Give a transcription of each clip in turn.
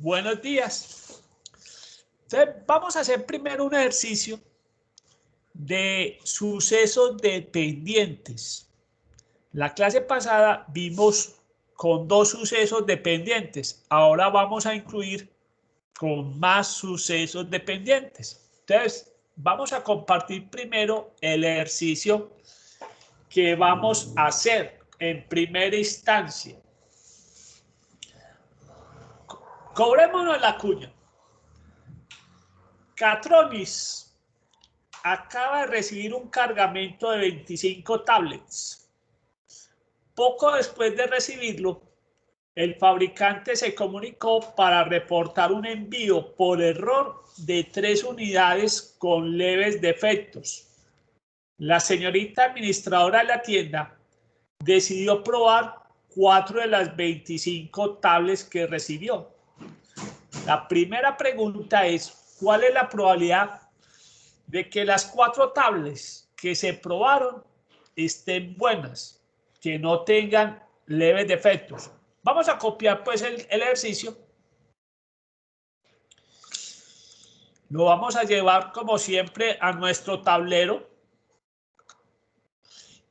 Buenos días. Entonces, vamos a hacer primero un ejercicio de sucesos dependientes. La clase pasada vimos con 2 sucesos dependientes. Ahora vamos a incluir con más sucesos dependientes. Entonces, vamos a compartir primero el ejercicio que vamos a hacer en primera instancia. Cobrémonos la cuña. Catronis acaba de recibir un cargamento de 25 tablets. Poco después de recibirlo, el fabricante se comunicó para reportar un envío por error de 3 unidades con leves defectos. La señorita administradora de la tienda decidió probar 4 de las 25 tablets que recibió. La primera pregunta es, ¿cuál es la probabilidad de que las 4 tablets que se probaron estén buenas, que no tengan leves defectos? Vamos a copiar pues el ejercicio. Lo vamos a llevar como siempre a nuestro tablero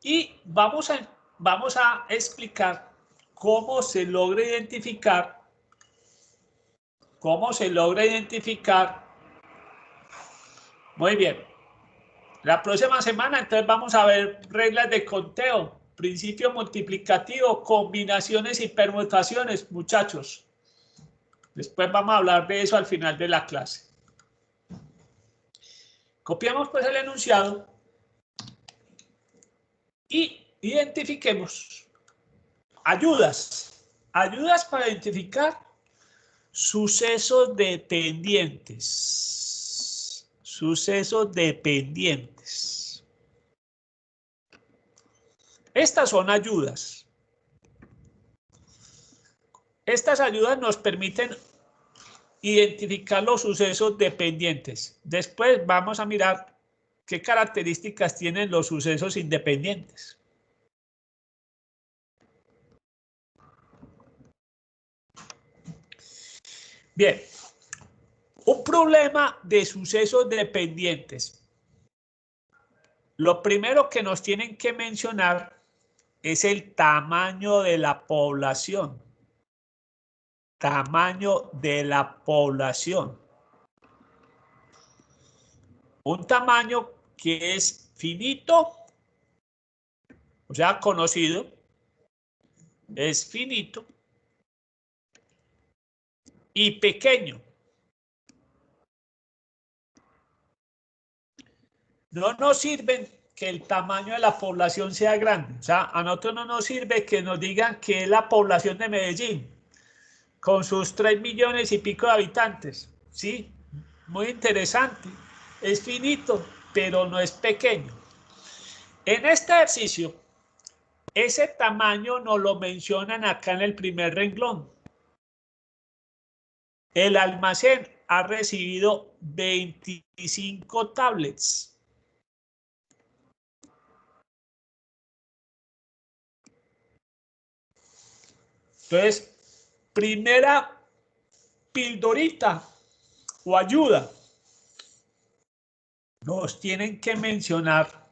y vamos a explicar cómo se logra identificar. Muy bien. La próxima semana entonces vamos a ver reglas de conteo, principio multiplicativo, combinaciones y permutaciones, muchachos. Después vamos a hablar de eso al final de la clase. Copiamos pues el enunciado y identifiquemos ayudas para identificar sucesos dependientes. Estas son ayudas. Estas ayudas nos permiten identificar los sucesos dependientes. Después vamos a mirar qué características tienen los sucesos independientes. Bien, un problema de sucesos dependientes. Lo primero que nos tienen que mencionar es el tamaño de la población. Tamaño de la población. Un tamaño que es finito, o sea, conocido, es finito y pequeño. No nos sirve que el tamaño de la población sea grande. O sea, a nosotros no nos sirve que nos digan que es la población de Medellín, con sus 3 millones y pico de habitantes. Sí, muy interesante. Es finito, pero no es pequeño. En este ejercicio, ese tamaño nos lo mencionan acá en el primer renglón. El almacén ha recibido 25 tablets. Entonces, primera pildorita o ayuda. Nos tienen que mencionar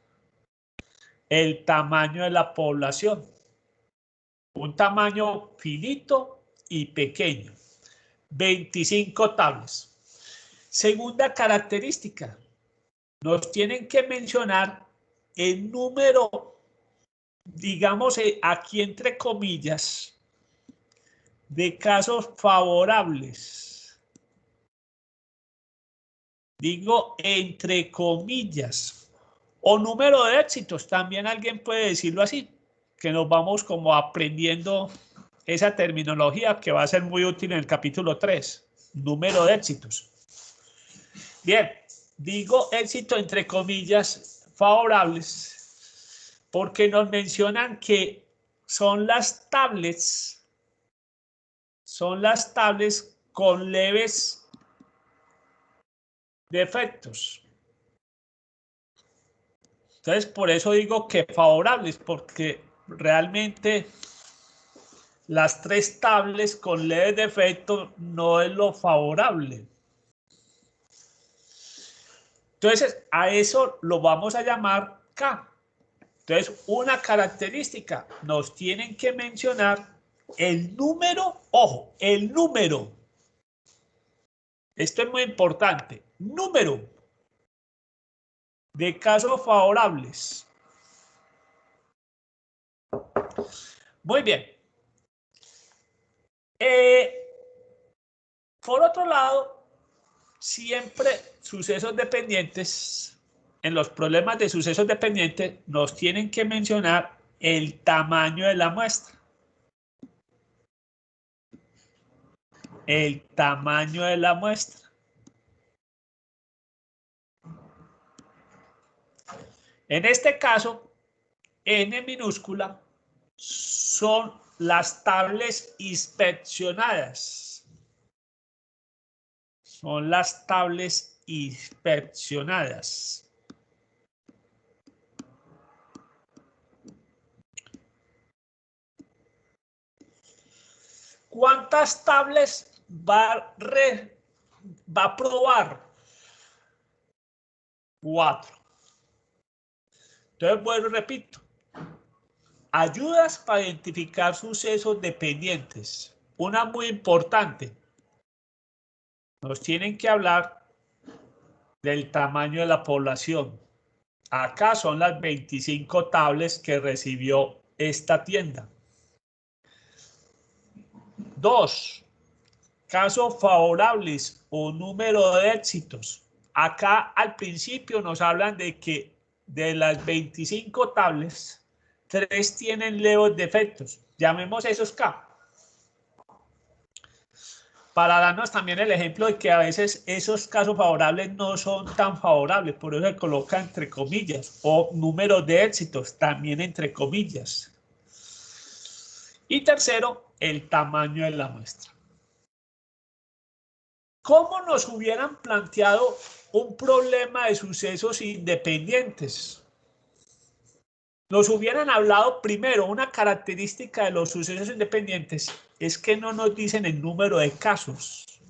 el tamaño de la población. Un tamaño finito y pequeño. 25 tablets. Segunda característica. Nos tienen que mencionar el número, digamos aquí entre comillas, de casos favorables. Digo entre comillas. O número de éxitos, también alguien puede decirlo así, que nos vamos como aprendiendo esa terminología que va a ser muy útil en el capítulo 3, número de éxitos. Bien, digo éxito entre comillas favorables porque nos mencionan que son las tablets con leves defectos. Entonces, por eso digo que favorables, porque realmente las 3 tablets con leves defectos no es lo favorable. Entonces, a eso lo vamos a llamar K. Entonces, una característica, nos tienen que mencionar el número, ojo, el número. Esto es muy importante. Número de casos favorables. Muy bien. Por otro lado, siempre sucesos dependientes, en los problemas de sucesos dependientes, nos tienen que mencionar el tamaño de la muestra. El tamaño de la muestra. En este caso, N minúscula son las tablets inspeccionadas. Son las tablets inspeccionadas. ¿Cuántas tablets va a probar? 4. Entonces, bueno, repito. Ayudas para identificar sucesos dependientes. Una muy importante. Nos tienen que hablar del tamaño de la población. Acá son las 25 tablets que recibió esta tienda. 2. Casos favorables o número de éxitos. Acá al principio nos hablan de que de las 25 tablets, 3 tienen leves defectos. Llamemos esos K. Para darnos también el ejemplo de que a veces esos casos favorables no son tan favorables, por eso se coloca entre comillas, o números de éxitos también entre comillas. Y tercero, el tamaño de la muestra. ¿Cómo nos hubieran planteado un problema de sucesos independientes? Nos hubieran hablado primero, una característica de los sucesos independientes es que no nos dicen el número de casos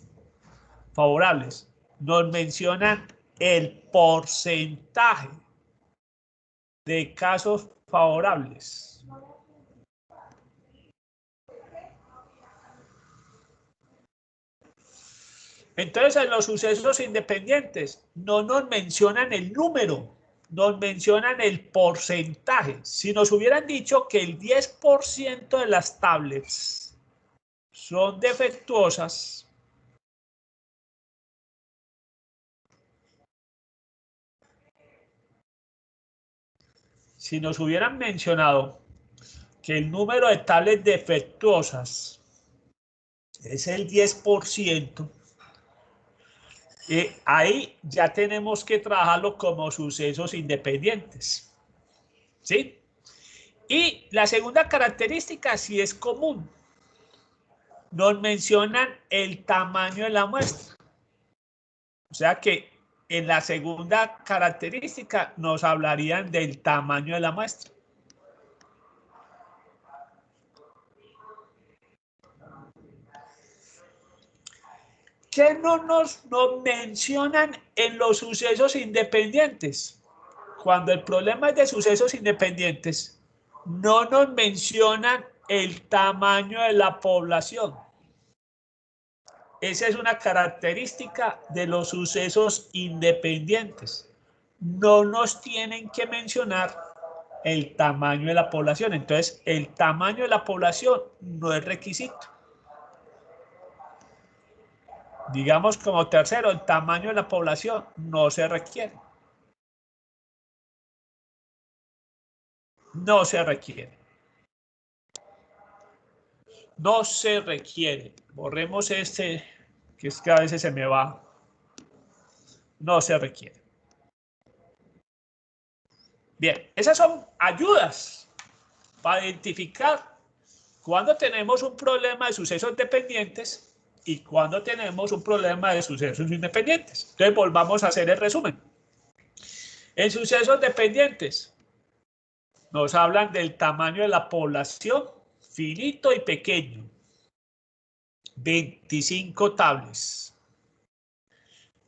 favorables, nos mencionan el porcentaje de casos favorables. Entonces, en los sucesos independientes no nos mencionan el número, nos mencionan el porcentaje. Si nos hubieran dicho que el 10% de las tablets son defectuosas, si nos hubieran mencionado que el número de tablets defectuosas es el 10%, ahí ya tenemos que trabajarlo como sucesos independientes. ¿Sí? Y la segunda característica sí es común. Nos mencionan el tamaño de la muestra. O sea que en la segunda característica nos hablarían del tamaño de la muestra. ¿Qué no nos mencionan en los sucesos independientes? Cuando el problema es de sucesos independientes, no nos mencionan el tamaño de la población. Esa es una característica de los sucesos independientes. No nos tienen que mencionar el tamaño de la población. Entonces, el tamaño de la población no es requisito. Digamos como tercero, el tamaño de la población no se requiere. No se requiere. No se requiere. Borremos este, que es que a veces se me va. No se requiere. Bien, esas son ayudas para identificar cuando tenemos un problema de sucesos dependientes y cuando tenemos un problema de sucesos independientes. Entonces, volvamos a hacer el resumen. En sucesos dependientes, nos hablan del tamaño de la población finito y pequeño. 25 tablets.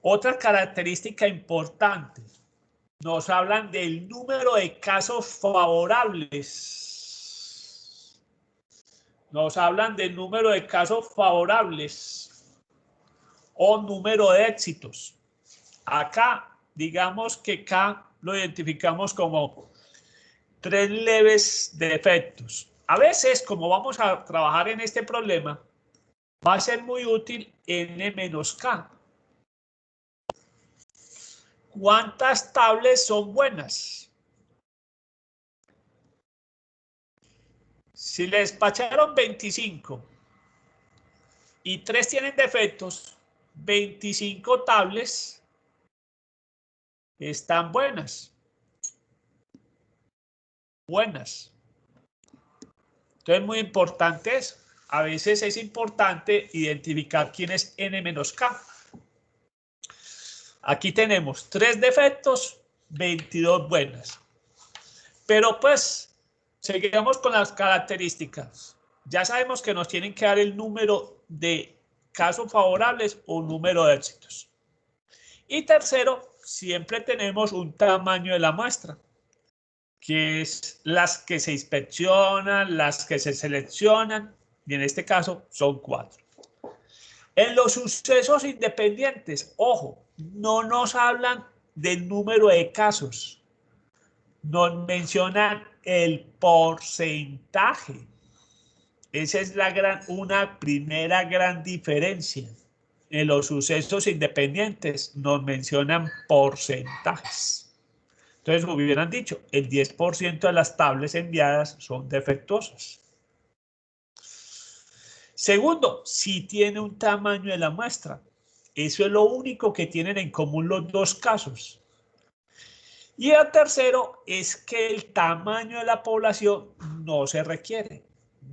Otra característica importante. Nos hablan del número de casos favorables. Nos hablan del número de casos favorables o número de éxitos. Acá, digamos que K lo identificamos como 3 leves defectos. A veces, como vamos a trabajar en este problema, va a ser muy útil N-K. ¿Cuántas tablets son buenas? Si le despacharon 25 y 3 tienen defectos, 25 tablets están buenas. Buenas. Entonces, muy importante eso. A veces es importante identificar quién es N-K. Aquí tenemos 3 defectos, 22 buenas. Pero pues, seguimos con las características. Ya sabemos que nos tienen que dar el número de casos favorables o número de éxitos. Y tercero, siempre tenemos un tamaño de la muestra, que es las que se inspeccionan, las que se seleccionan, y en este caso son 4. En los sucesos independientes, ojo, no nos hablan del número de casos, nos mencionan el porcentaje. Esa es una primera gran diferencia. En los sucesos independientes nos mencionan porcentajes. Entonces hubieran dicho, el 10% de las tablets enviadas son defectuosas. Segundo, si tiene un tamaño de la muestra. Eso es lo único que tienen en común los dos casos. Y el tercero es que el tamaño de la población no se requiere.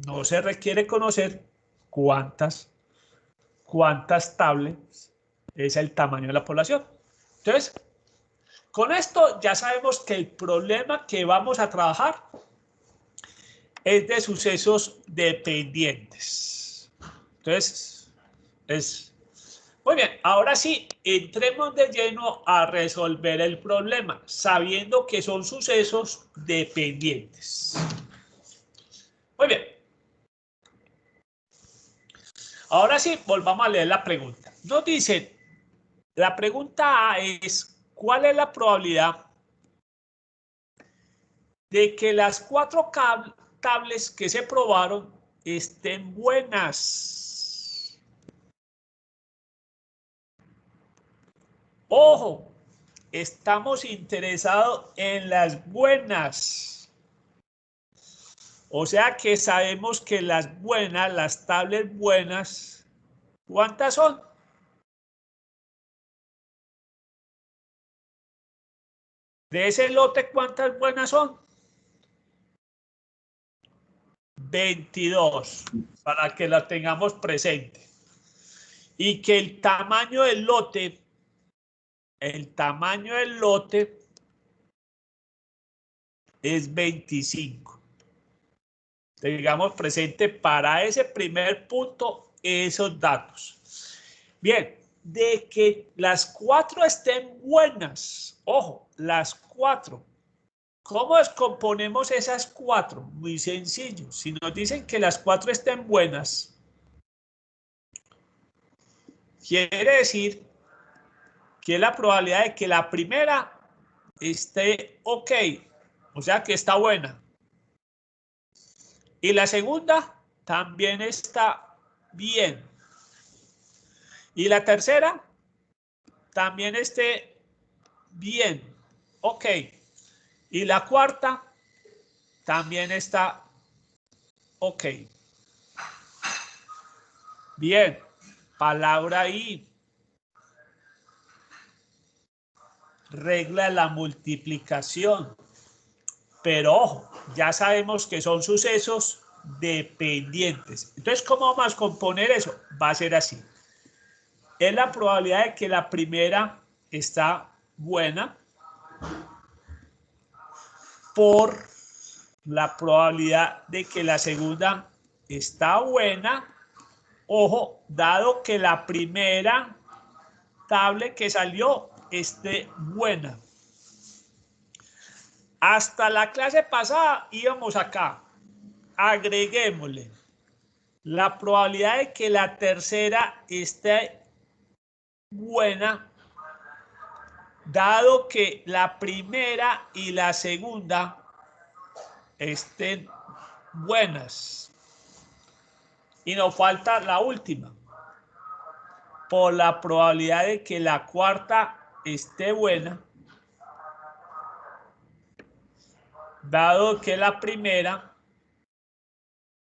No se requiere conocer cuántas tablets es el tamaño de la población. Entonces, con esto ya sabemos que el problema que vamos a trabajar es de sucesos dependientes. Entonces, muy bien, ahora sí, entremos de lleno a resolver el problema, sabiendo que son sucesos dependientes. Muy bien. Ahora sí, volvamos a leer la pregunta. Nos dice, la pregunta A es, ¿cuál es la probabilidad de que las 4 tablets que se probaron estén buenas? Ojo, estamos interesados en las buenas. O sea que sabemos que las buenas, las tablets buenas, ¿cuántas son? De ese lote, ¿cuántas buenas son? 22, para que la tengamos presente. Y que el tamaño del lote es 25. Tengamos presente para ese primer punto esos datos. Bien, de que las 4 estén buenas, ojo, las 4. ¿Cómo descomponemos esas 4? Muy sencillo. Si nos dicen que las 4 estén buenas, quiere decir que la probabilidad de que la primera esté ok, o sea que está buena. Y la segunda también está bien. Y la tercera también esté bien. Ok. Y la cuarta también está ok. Bien. Palabra ahí. Regla de la multiplicación. Pero ojo, ya sabemos que son sucesos dependientes. Entonces, ¿cómo vamos a componer eso? Va a ser así. Es la probabilidad de que la primera está buena por la probabilidad de que la segunda está buena. Ojo, dado que la primera tablet que salió esté buena. Hasta la clase pasada íbamos acá. Agreguémosle la probabilidad de que la tercera esté buena, dado que la primera y la segunda estén buenas. Y nos falta la última. Por la probabilidad de que la cuarta esté buena, dado que la primera,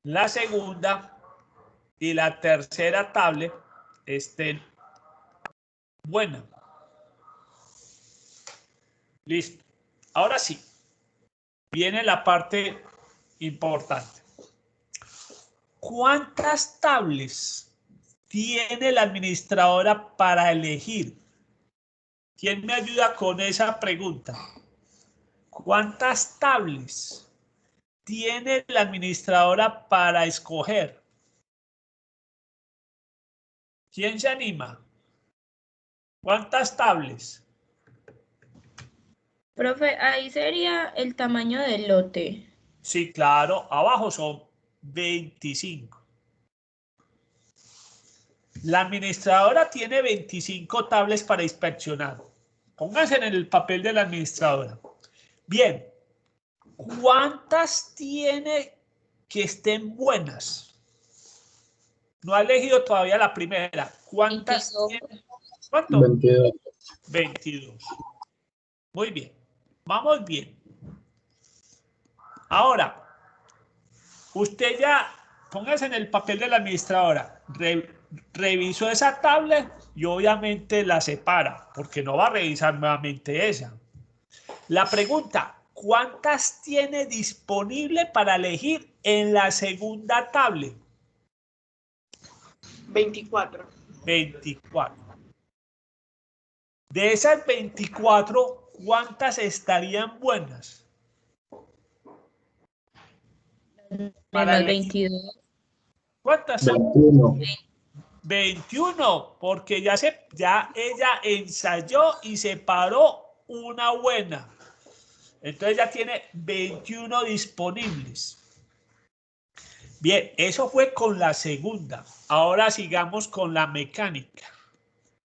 la segunda y la tercera tablet estén buenas. Listo. Ahora sí, viene la parte importante. ¿Cuántas tablets tiene la administradora para elegir? ¿Quién me ayuda con esa pregunta? ¿Cuántas tablets tiene la administradora para escoger? ¿Quién se anima? ¿Cuántas tablets? Profe, ahí sería el tamaño del lote. Sí, claro, abajo son 25. La administradora tiene 25 tablets para inspeccionar. Pónganse en el papel de la administradora. Bien, ¿cuántas tiene que estén buenas? No ha elegido todavía la primera. ¿Cuántas 22. tiene? ¿Cuánto? 22. 22. Muy bien. Vamos bien. Ahora, usted ya, póngase en el papel de la administradora, revisó esa tablet y obviamente la separa, porque no va a revisar nuevamente esa. La pregunta, ¿cuántas tiene disponible para elegir en la segunda tablet? 24. 24. De esas 24, ¿cuántas estarían buenas? Para Menos elegir. 22. ¿Cuántas? 21. 21, porque ya ella ensayó y separó una buena. Entonces ya tiene 21 disponibles. Bien, eso fue con la segunda. Ahora sigamos con la mecánica.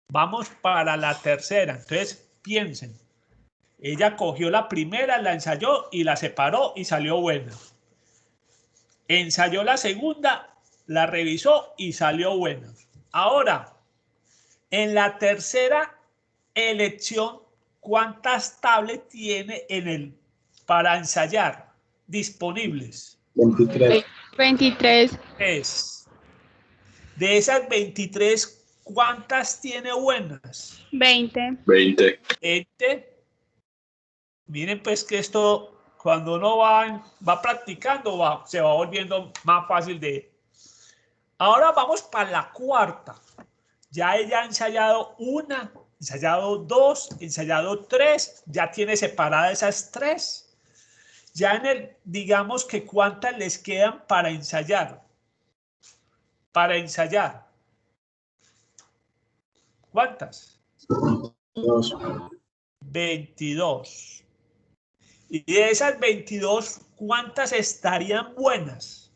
Vamos para la tercera. Entonces piensen. Ella cogió la primera, la ensayó y la separó y salió buena. Ensayó la segunda, la revisó y salió buena. Ahora, en la tercera elección, ¿cuántas tablets tiene para ensayar disponibles? 23. 23. De esas 23, ¿cuántas tiene buenas? 20. 20. 20. Miren pues que esto, cuando uno va practicando, se va volviendo más fácil de... Ahora vamos para la cuarta. Ya ella ha ensayado una, ensayado dos, ensayado tres, ya tiene separadas esas tres. Ya digamos que cuántas les quedan para ensayar. Para ensayar. ¿Cuántas? 2. 22. Y de esas 22, ¿cuántas estarían buenas?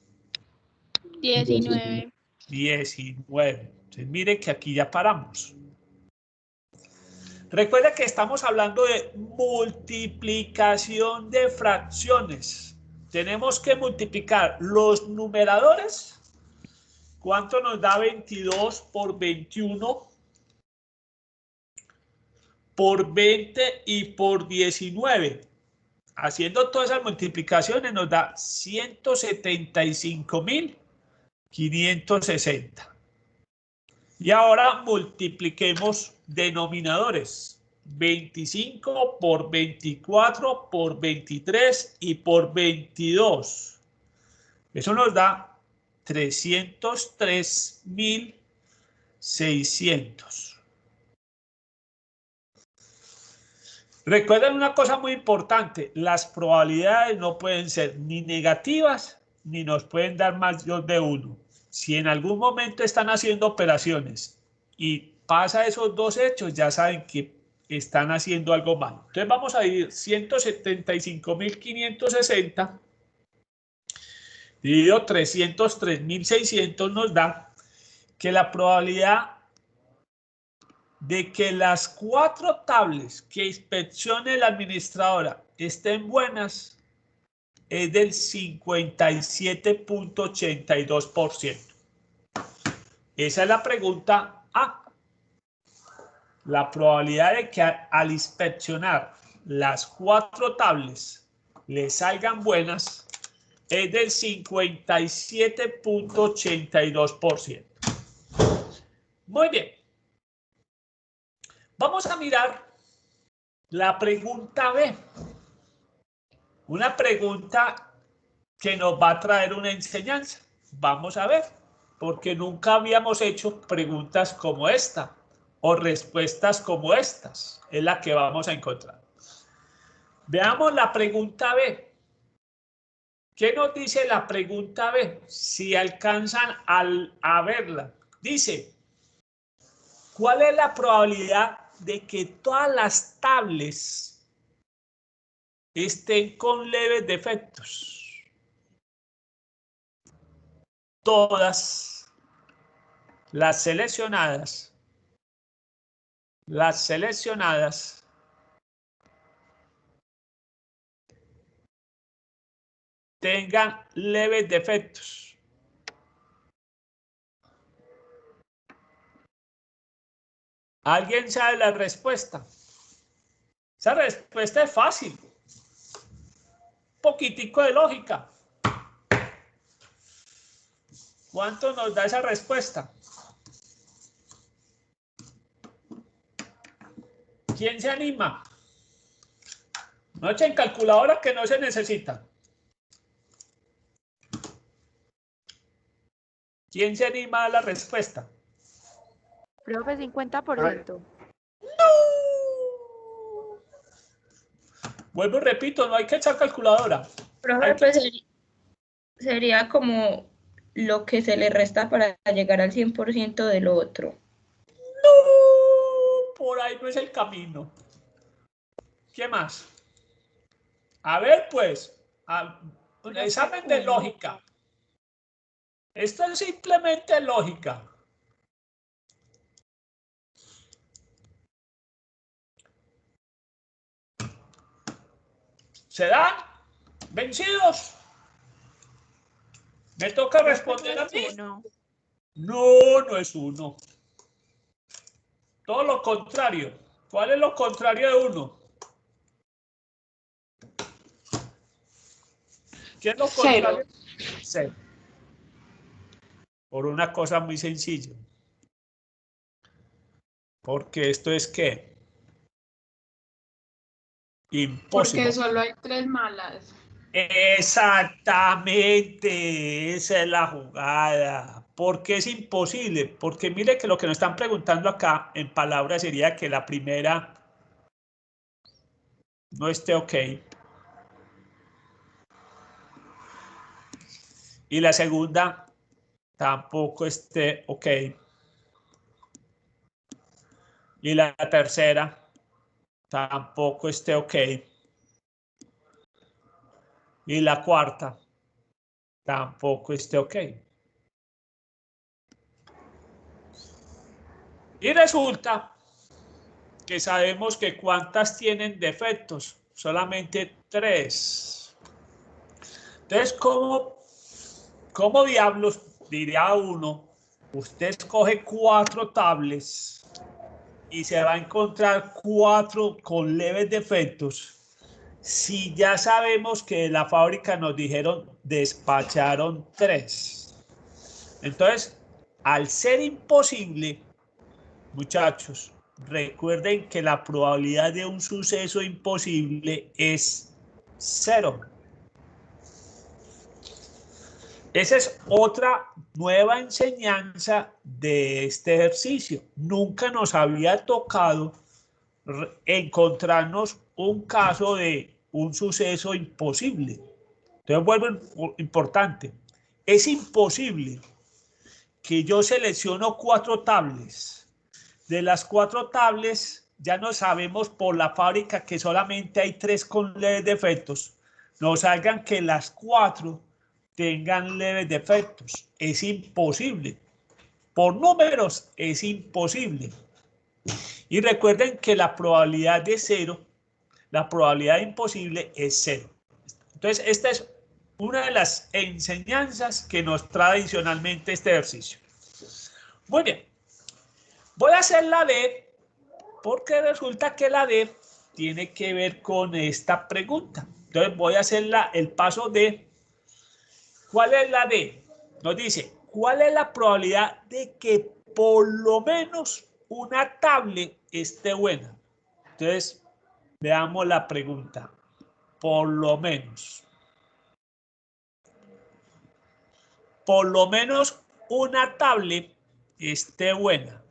19. 19. Entonces mire que aquí ya paramos. Recuerda que estamos hablando de multiplicación de fracciones. Tenemos que multiplicar los numeradores. ¿Cuánto nos da 22 por 21? Por 20 y por 19. Haciendo todas esas multiplicaciones nos da 175.560. Y ahora multipliquemos denominadores. 25 por 24 por 23 y por 22. Eso nos da 303.600. Recuerden una cosa muy importante, las probabilidades no pueden ser ni negativas ni nos pueden dar mayor de 1. Si en algún momento están haciendo operaciones y pasa esos dos hechos, ya saben que están haciendo algo mal. Entonces vamos a dividir 175.560 dividido 303.600 nos da que la probabilidad de que las 4 tablets que inspeccione la administradora estén buenas es del 57.82%. Esa es la pregunta A. La probabilidad de que al inspeccionar las 4 tablets le salgan buenas es del 57.82%. Muy bien. Vamos a mirar la pregunta B. Una pregunta que nos va a traer una enseñanza. Vamos a ver, porque nunca habíamos hecho preguntas como esta o respuestas como estas. Es la que vamos a encontrar. Veamos la pregunta B. ¿Qué nos dice la pregunta B? Si alcanzan a verla. Dice, ¿cuál es la probabilidad de que todas las tablets estén con leves defectos? Todas las seleccionadas tengan leves defectos. ¿Alguien sabe la respuesta? Esa respuesta es fácil. Un poquitico de lógica. ¿Cuánto nos da esa respuesta? ¿Quién se anima? No echen calculadora que no se necesita. ¿Quién se anima a la respuesta? Profe, 50%. Vuelvo y repito, no hay que echar calculadora. Profe, pues sería como lo que se le resta para llegar al 100% de lo otro. No, por ahí no es el camino. ¿Qué más? A ver, pues, un examen de lógica. Esto es simplemente lógica. ¿Se dan? ¿Vencidos? ¿Me toca responder a mí? No. No, no es 1. Todo lo contrario. ¿Cuál es lo contrario de 1? ¿Qué es lo contrario? 0. Por una cosa muy sencilla. Porque esto es ¿qué? Imposible. Porque solo hay 3 malas. Exactamente, esa es la jugada. ¿Por qué es imposible? Porque mire que lo que nos están preguntando acá en palabras sería que la primera no esté ok. Y la segunda tampoco esté ok. Y la tercera tampoco esté ok. Y la cuarta tampoco esté ok. Y resulta que sabemos que cuántas tienen defectos, solamente 3. Entonces, ¿cómo diablos, diría uno, usted escoge 4 tablets y se va a encontrar 4 con leves defectos? Si ya sabemos que de la fábrica nos dijeron despacharon 3. Entonces, al ser imposible, muchachos, recuerden que la probabilidad de un suceso imposible es 0. Esa es otra nueva enseñanza de este ejercicio. Nunca nos había tocado encontrarnos un caso de un suceso imposible. Entonces vuelve importante. es imposible que yo selecciono 4 tablets. De las 4 tablets, ya no sabemos por la fábrica que solamente hay 3 con leves defectos. No salgan que las 4 tengan leves defectos. Es imposible. Por números es imposible. Y recuerden que la probabilidad de 0, la probabilidad de imposible es 0. Entonces, esta es una de las enseñanzas que nos trae adicionalmente este ejercicio. Muy bien. Voy a hacer la D porque resulta que la D tiene que ver con esta pregunta. Entonces voy a hacer el paso D. ¿Cuál es la D? Nos dice, ¿cuál es la probabilidad de que por lo menos una tablet esté buena? Entonces, veamos la pregunta. Por lo menos. Por lo menos una tablet esté buena.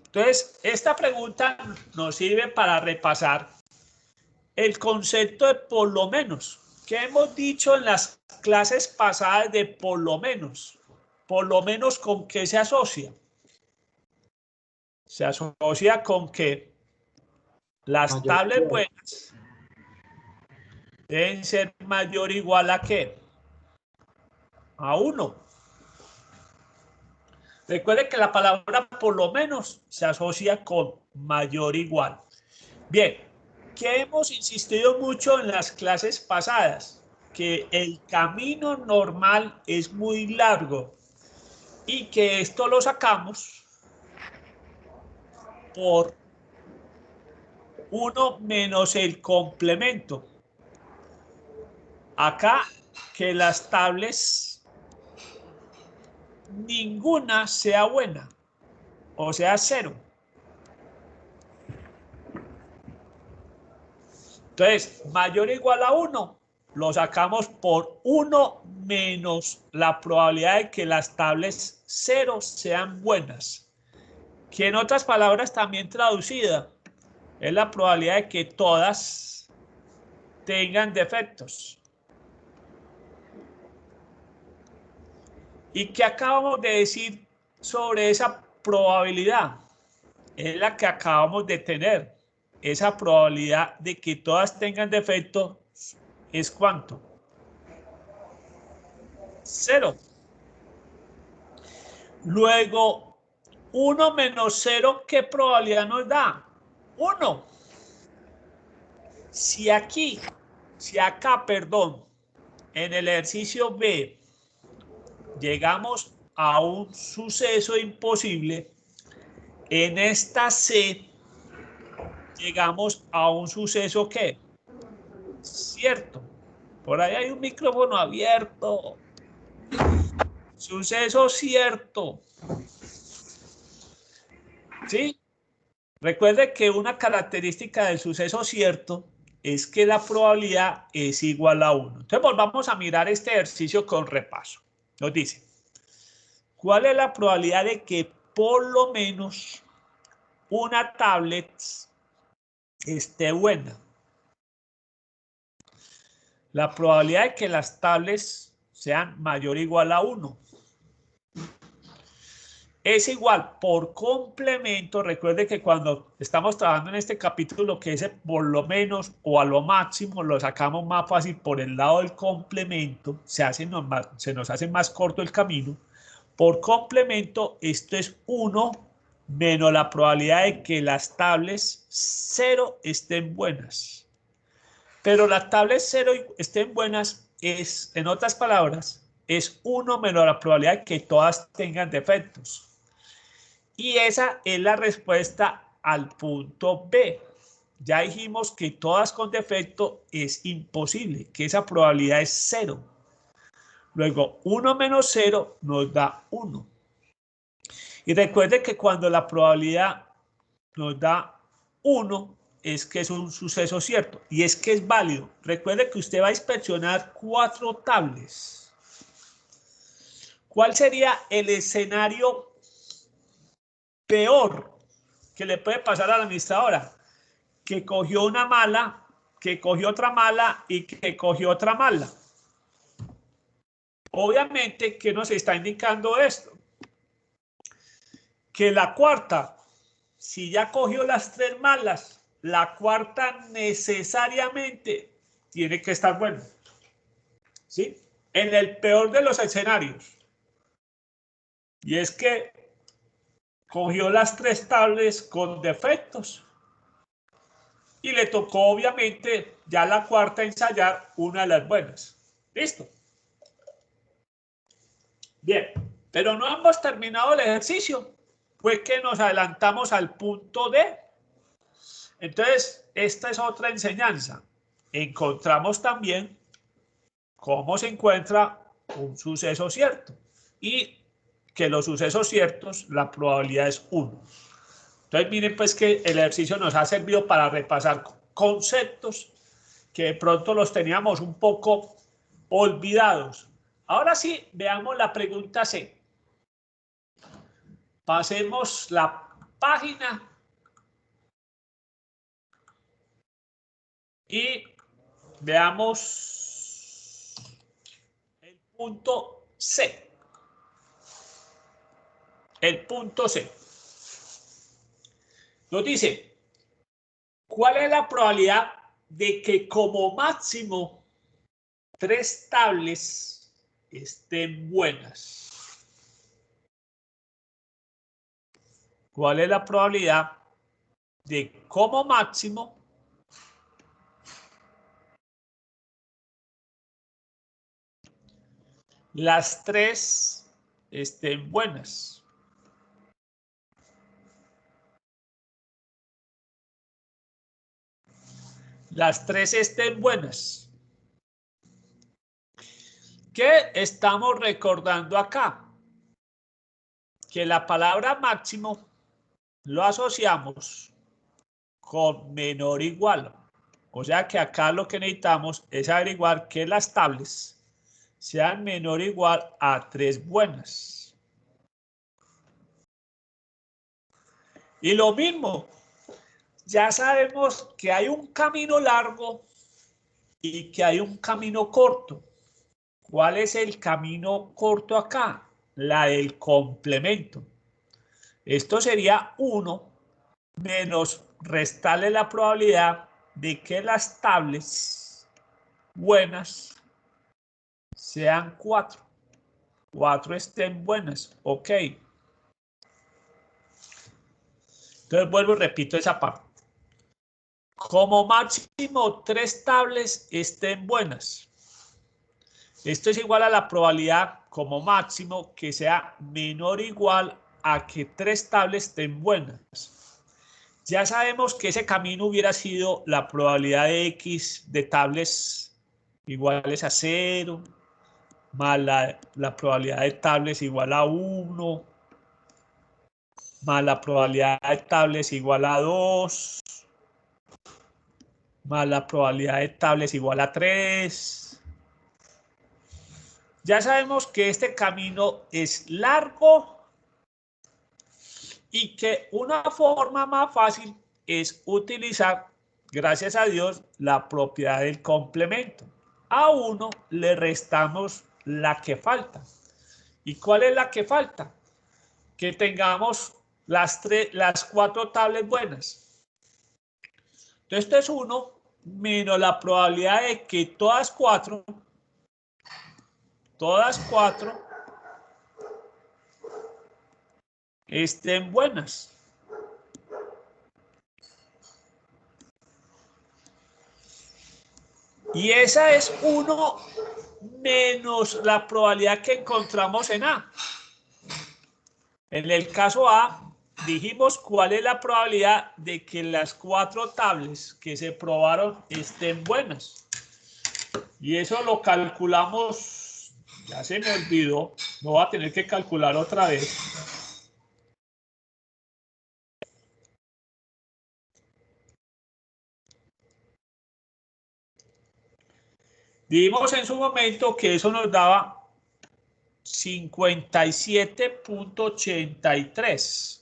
Entonces, esta pregunta nos sirve para repasar el concepto de por lo menos. ¿Qué hemos dicho en las clases pasadas de por lo menos? Por lo menos, ¿con qué se asocia? Se asocia con que las tablets buenas deben ser mayor o igual a ¿qué? A 1. Recuerde que la palabra por lo menos se asocia con mayor o igual. Bien, ¿qué hemos insistido mucho en las clases pasadas? Que el camino normal es muy largo y que esto lo sacamos por 1 menos el complemento. Acá que las tablets ninguna sea buena, o sea 0. Entonces, mayor o igual a 1, lo sacamos por 1 menos la probabilidad de que las tablets 0 sean buenas. Que en otras palabras también traducida, es la probabilidad de que todas tengan defectos. ¿Y qué acabamos de decir sobre esa probabilidad? Es la que acabamos de tener. Esa probabilidad de que todas tengan defectos es ¿cuánto? 0. Luego, 1 menos 0, ¿qué probabilidad nos da? 1. Si acá, en el ejercicio B, llegamos a un suceso imposible, en esta C llegamos a un suceso ¿qué? Cierto. Por ahí hay un micrófono abierto. Suceso cierto. ¿Sí? Recuerde que una característica del suceso cierto es que la probabilidad es igual a 1. Entonces volvamos a mirar este ejercicio con repaso. Nos dice, ¿cuál es la probabilidad de que por lo menos una tablet esté buena? La probabilidad de que las tablets sean mayor o igual a 1 es igual por complemento. Recuerde que cuando estamos trabajando en este capítulo, que ese por lo menos o a lo máximo lo sacamos más fácil por el lado del complemento, se nos hace más corto el camino. Por complemento, esto es 1 menos la probabilidad de que las tablets 0 estén buenas. Pero las tablets 0 estén buenas es, en otras palabras, es 1 menos la probabilidad de que todas tengan defectos. Y esa es la respuesta al punto B. Ya dijimos que todas con defecto es imposible, que esa probabilidad es 0. Luego, 1 menos 0 nos da 1. Y recuerde que cuando la probabilidad nos da 1, es que es un suceso cierto. Y es que es válido. Recuerde que usted va a inspeccionar 4 tablets. ¿Cuál sería el escenario peor que le puede pasar a la administradora? que cogió una mala, que cogió otra mala y que cogió otra mala. Obviamente, ¿qué nos está indicando esto? Que la cuarta, si ya cogió las 3 malas, la cuarta necesariamente tiene que estar buena. ¿Sí? En el peor de los escenarios. Y es que cogió las 3 tablets con defectos. Y le tocó, obviamente, ya la cuarta ensayar una de las buenas. ¿Listo? Bien, pero no hemos terminado el ejercicio. Fue que nos adelantamos al punto D. Entonces, esta es otra enseñanza. Encontramos también cómo se encuentra un suceso cierto. Y que los sucesos ciertos, la probabilidad es 1. Entonces, miren pues que el ejercicio nos ha servido para repasar conceptos que de pronto los teníamos un poco olvidados. Ahora sí, veamos la pregunta C. Pasemos la página y veamos el punto C. El punto C. Nos dice, ¿cuál es la probabilidad de que como máximo 3 tablets estén buenas? ¿Cuál es la probabilidad de como máximo las 3 estén buenas? Las 3 estén buenas. ¿Qué estamos recordando acá? Que la palabra máximo lo asociamos con menor o igual. O sea que acá lo que necesitamos es averiguar que las tablets sean menor o igual a 3 buenas. Y lo mismo, ya sabemos que hay un camino largo y que hay un camino corto. ¿Cuál es el camino corto acá? La del complemento. Esto sería 1 menos restarle la probabilidad de que las tablets buenas sean 4. 4 estén buenas. Ok. Entonces vuelvo y repito esa parte. Como máximo 3 tablets estén buenas. Esto es igual a la probabilidad como máximo que sea menor o igual a que 3 tablets estén buenas. Ya sabemos que ese camino hubiera sido la probabilidad de X de tablets iguales a 0, más la probabilidad de tablets igual a 1, más la probabilidad de tablets igual a 2, más la probabilidad de tablets igual a 3. Ya sabemos que este camino es largo y que una forma más fácil es utilizar, gracias a Dios, la propiedad del complemento. A 1 le restamos la que falta. ¿Y cuál es la que falta? Que tengamos las 4 tablets buenas. Entonces, esto es 1 menos la probabilidad de que todas 4 estén buenas. Y esa es 1 menos la probabilidad que encontramos en A. En el caso A, dijimos cuál es la probabilidad de que las 4 tablets que se probaron estén buenas. Y eso lo calculamos, ya se me olvidó, no voy a tener que calcular otra vez. Dijimos en su momento que eso nos daba 57.83.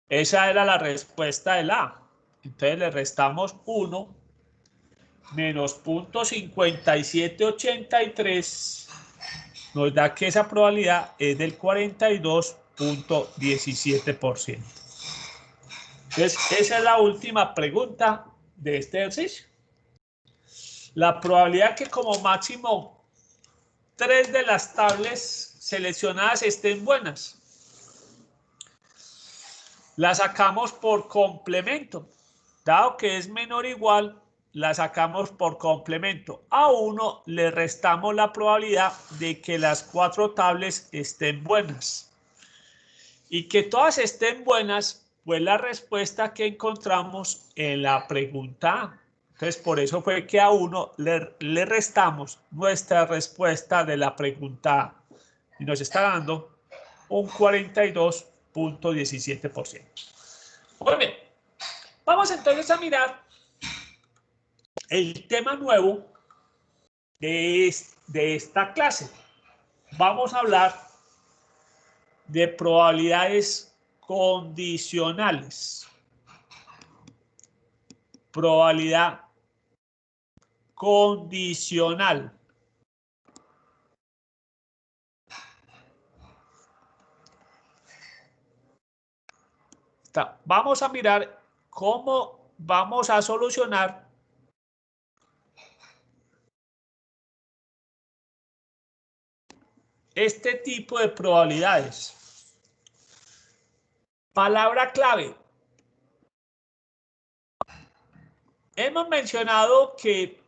Esa era la respuesta del A. Entonces le restamos 1 menos 0.5783. Nos da que esa probabilidad es del 42.17%. Entonces, esa es la última pregunta de este ejercicio. La probabilidad que como máximo 3 de las tablas seleccionadas estén buenas. La sacamos por complemento. Dado que es menor o igual, la sacamos por complemento. A 1 le restamos la probabilidad de que las 4 tablas estén buenas. Y que todas estén buenas, pues la respuesta que encontramos en la pregunta A. Entonces, por eso fue que a 1 le restamos nuestra respuesta de la pregunta A. Y nos está dando un 42.17%. Muy bien. Vamos entonces a mirar el tema nuevo de esta clase. Vamos a hablar de probabilidades condicionales. Probabilidad condicional. Vamos a mirar cómo vamos a solucionar este tipo de probabilidades. Palabra clave. Hemos mencionado que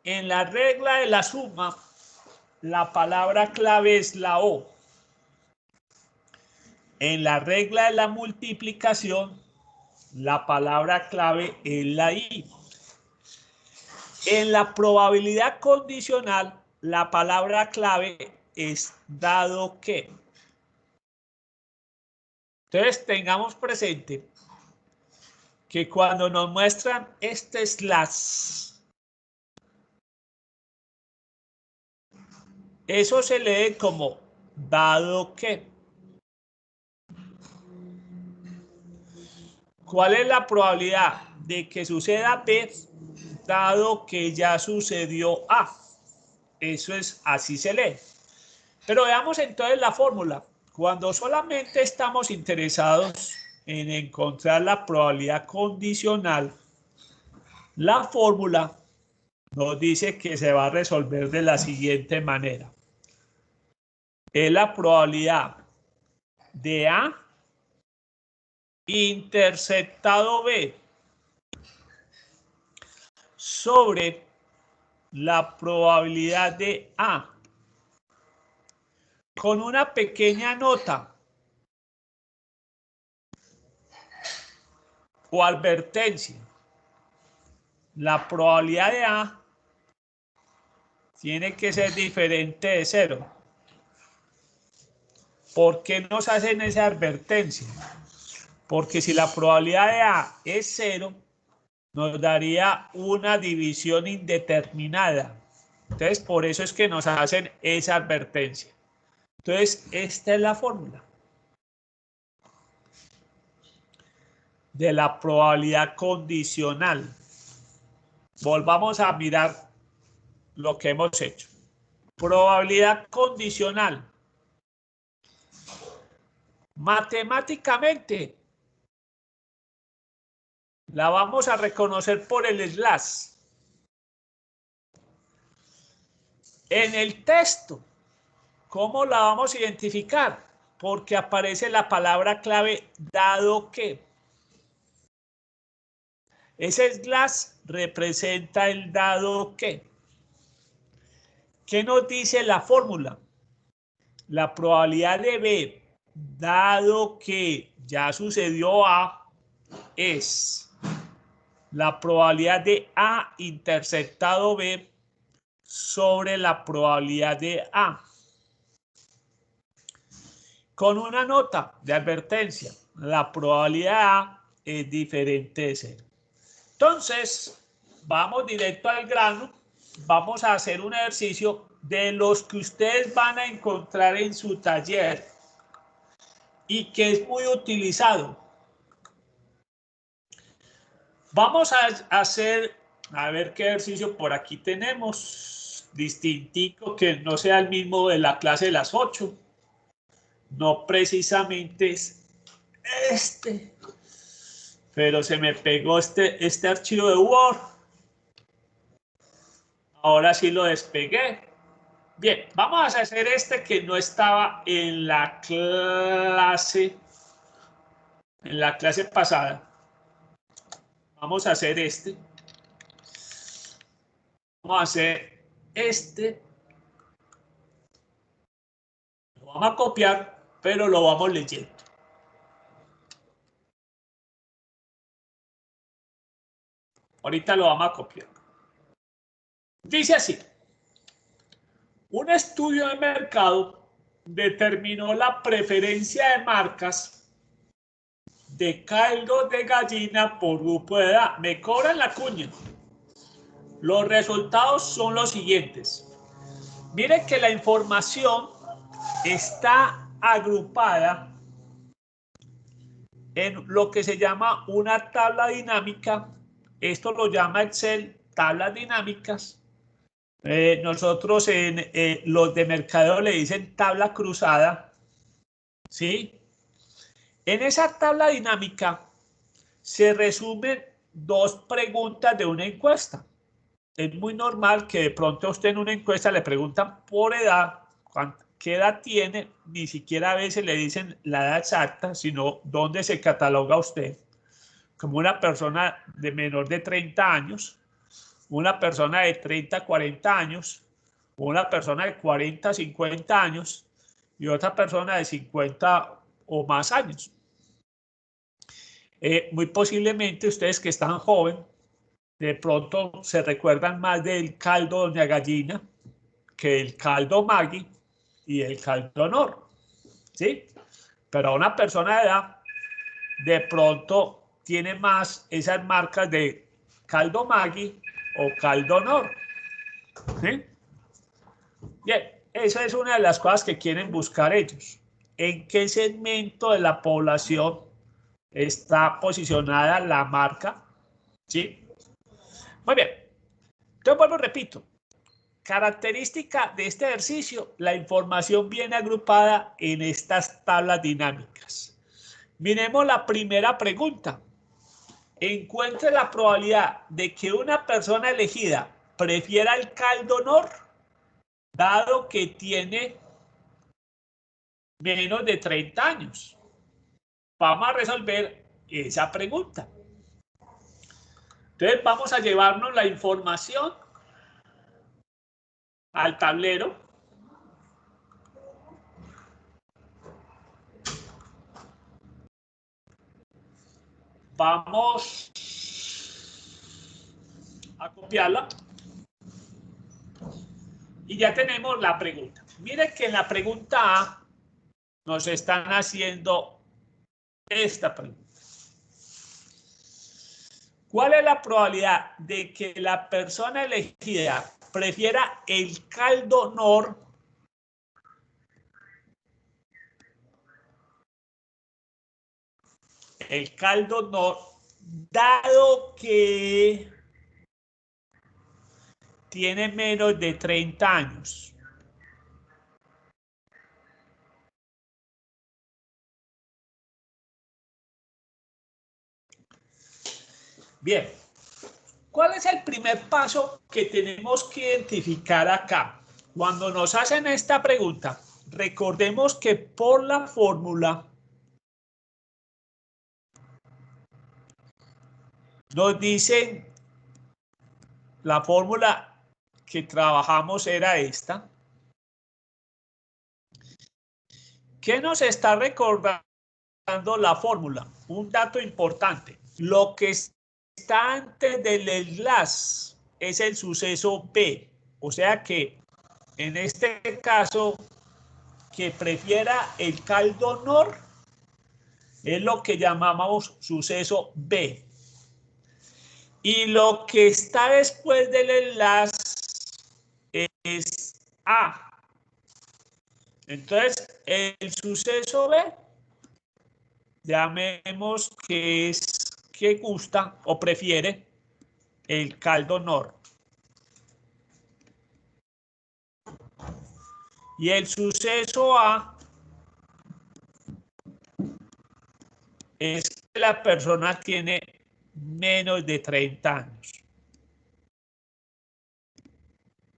en la regla de la suma, la palabra clave es la O. En la regla de la multiplicación, la palabra clave es la I. En la probabilidad condicional, la palabra clave es dado que. Entonces, tengamos presente que cuando nos muestran este slash, eso se lee como dado que. ¿Cuál es la probabilidad de que suceda B dado que ya sucedió A? Eso es, así se lee. Pero veamos entonces la fórmula. Cuando solamente estamos interesados en encontrar la probabilidad condicional, la fórmula nos dice que se va a resolver de la siguiente manera. Es la probabilidad de A interceptado B sobre la probabilidad de A con una pequeña nota o advertencia. La probabilidad de A tiene que ser diferente de 0. ¿Por qué nos hacen esa advertencia? Porque si la probabilidad de A es 0, nos daría una división indeterminada. Entonces, por eso es que nos hacen esa advertencia. Entonces, esta es la fórmula de la probabilidad condicional. Volvamos a mirar lo que hemos hecho. Probabilidad condicional. Matemáticamente, la vamos a reconocer por el slash. En el texto, ¿cómo la vamos a identificar? Porque aparece la palabra clave dado que. Ese slash representa el dado que. ¿Qué nos dice la fórmula? La probabilidad de B, dado que ya sucedió A, es la probabilidad de A interceptado B sobre la probabilidad de A. Con una nota de advertencia, la probabilidad A es diferente de 0. Entonces, vamos directo al grano. Vamos a hacer un ejercicio de los que ustedes van a encontrar en su taller y que es muy utilizado. Vamos a hacer, a ver qué ejercicio por aquí tenemos, distintico, que no sea el mismo de la clase de las 8. No precisamente es este, pero se me pegó este archivo de Word. Ahora sí lo despegué. Bien, vamos a hacer este que no estaba en la clase pasada. Vamos a hacer este. Vamos a hacer este. Lo vamos a copiar, pero lo vamos leyendo. Ahorita lo vamos a copiar. Dice así. Un estudio de mercado determinó la preferencia de marcas de caldo de gallina por grupo de edad. Me cobran la cuña. Los resultados son los siguientes. Miren que la información está agrupada en lo que se llama una tabla dinámica. Esto lo llama Excel tablas dinámicas. Nosotros en los de mercadeo le dicen tabla cruzada. ¿Sí? En esa tabla dinámica se resumen dos preguntas de una encuesta. Es muy normal que de pronto a usted en una encuesta le preguntan por edad, qué edad tiene, ni siquiera a veces le dicen la edad exacta, sino dónde se cataloga usted, como una persona de menor de 30 años, una persona de 30 40 años, una persona de 40 50 años y otra persona de 50 o más años. Muy posiblemente ustedes que están jóvenes, de pronto se recuerdan más del caldo Doña Gallina que el caldo Maggi y el caldo Honor, ¿sí? Pero una persona de edad de pronto tiene más esas marcas de caldo Maggi o caldo Honor, ¿sí? Bien, esa es una de las cosas que quieren buscar ellos. ¿En qué segmento de la población está posicionada la marca? ¿Sí? Muy bien. Entonces, vuelvo, repito. Característica de este ejercicio, la información viene agrupada en estas tablas dinámicas. Miremos la primera pregunta. Encuentre la probabilidad de que una persona elegida prefiera el caldo Honor, dado que tiene menos de 30 años. Vamos a resolver esa pregunta. Entonces vamos a llevarnos la información al tablero. Vamos a copiarla. Y ya tenemos la pregunta. Miren que en la pregunta A nos están haciendo esta pregunta. ¿Cuál es la probabilidad de que la persona elegida prefiera el caldo Honor dado que tiene menos de 30 años? Bien, ¿cuál es el primer paso que tenemos que identificar acá? Cuando nos hacen esta pregunta, recordemos que por la fórmula nos dicen, la fórmula que trabajamos era esta. ¿Qué nos está recordando la fórmula? Un dato importante. Lo que está antes del enlace es el suceso B. O sea que en este caso, que prefiera el caldo Honor es lo que llamamos suceso B. Y lo que está después del enlace es A. Entonces, el suceso B, llamemos que es que gusta o prefiere el caldo Knorr. Y el suceso A es que la persona tiene menos de 30 años.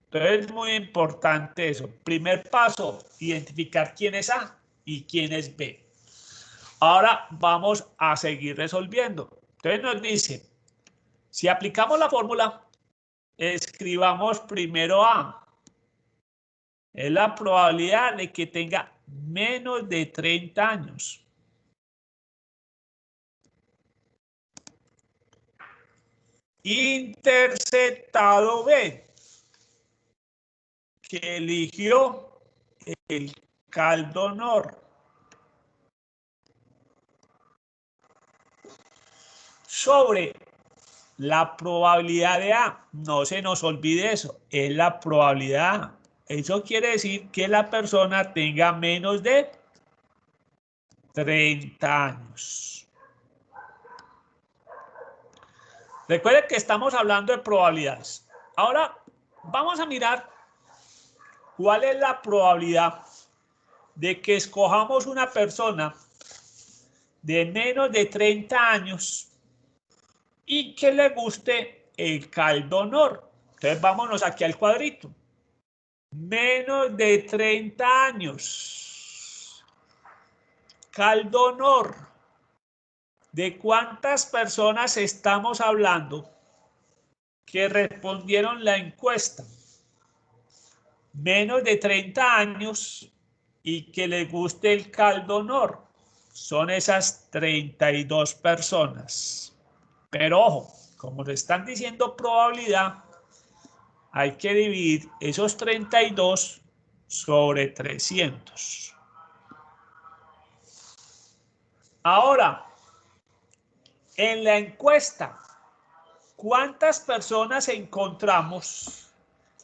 Entonces es muy importante eso. Primer paso, identificar quién es A y quién es B. Ahora vamos a seguir resolviendo. Entonces nos dice, si aplicamos la fórmula, escribamos primero A. Es la probabilidad de que tenga menos de 30 años. Interceptado B, que eligió el caldo Knorr. Sobre la probabilidad de A, no se nos olvide eso, es la probabilidad A. Eso quiere decir que la persona tenga menos de 30 años. Recuerden que estamos hablando de probabilidades. Ahora vamos a mirar cuál es la probabilidad de que escojamos una persona de menos de 30 años y que le guste el caldo Knorr. Entonces vámonos aquí al cuadrito. Menos de 30 años. Caldo Knorr. ¿De cuántas personas estamos hablando que respondieron la encuesta? Menos de 30 años y que le guste el caldo Knorr. Son esas 32 personas. Pero ojo, como le están diciendo probabilidad, hay que dividir esos 32 sobre 300. Ahora, en la encuesta, ¿cuántas personas encontramos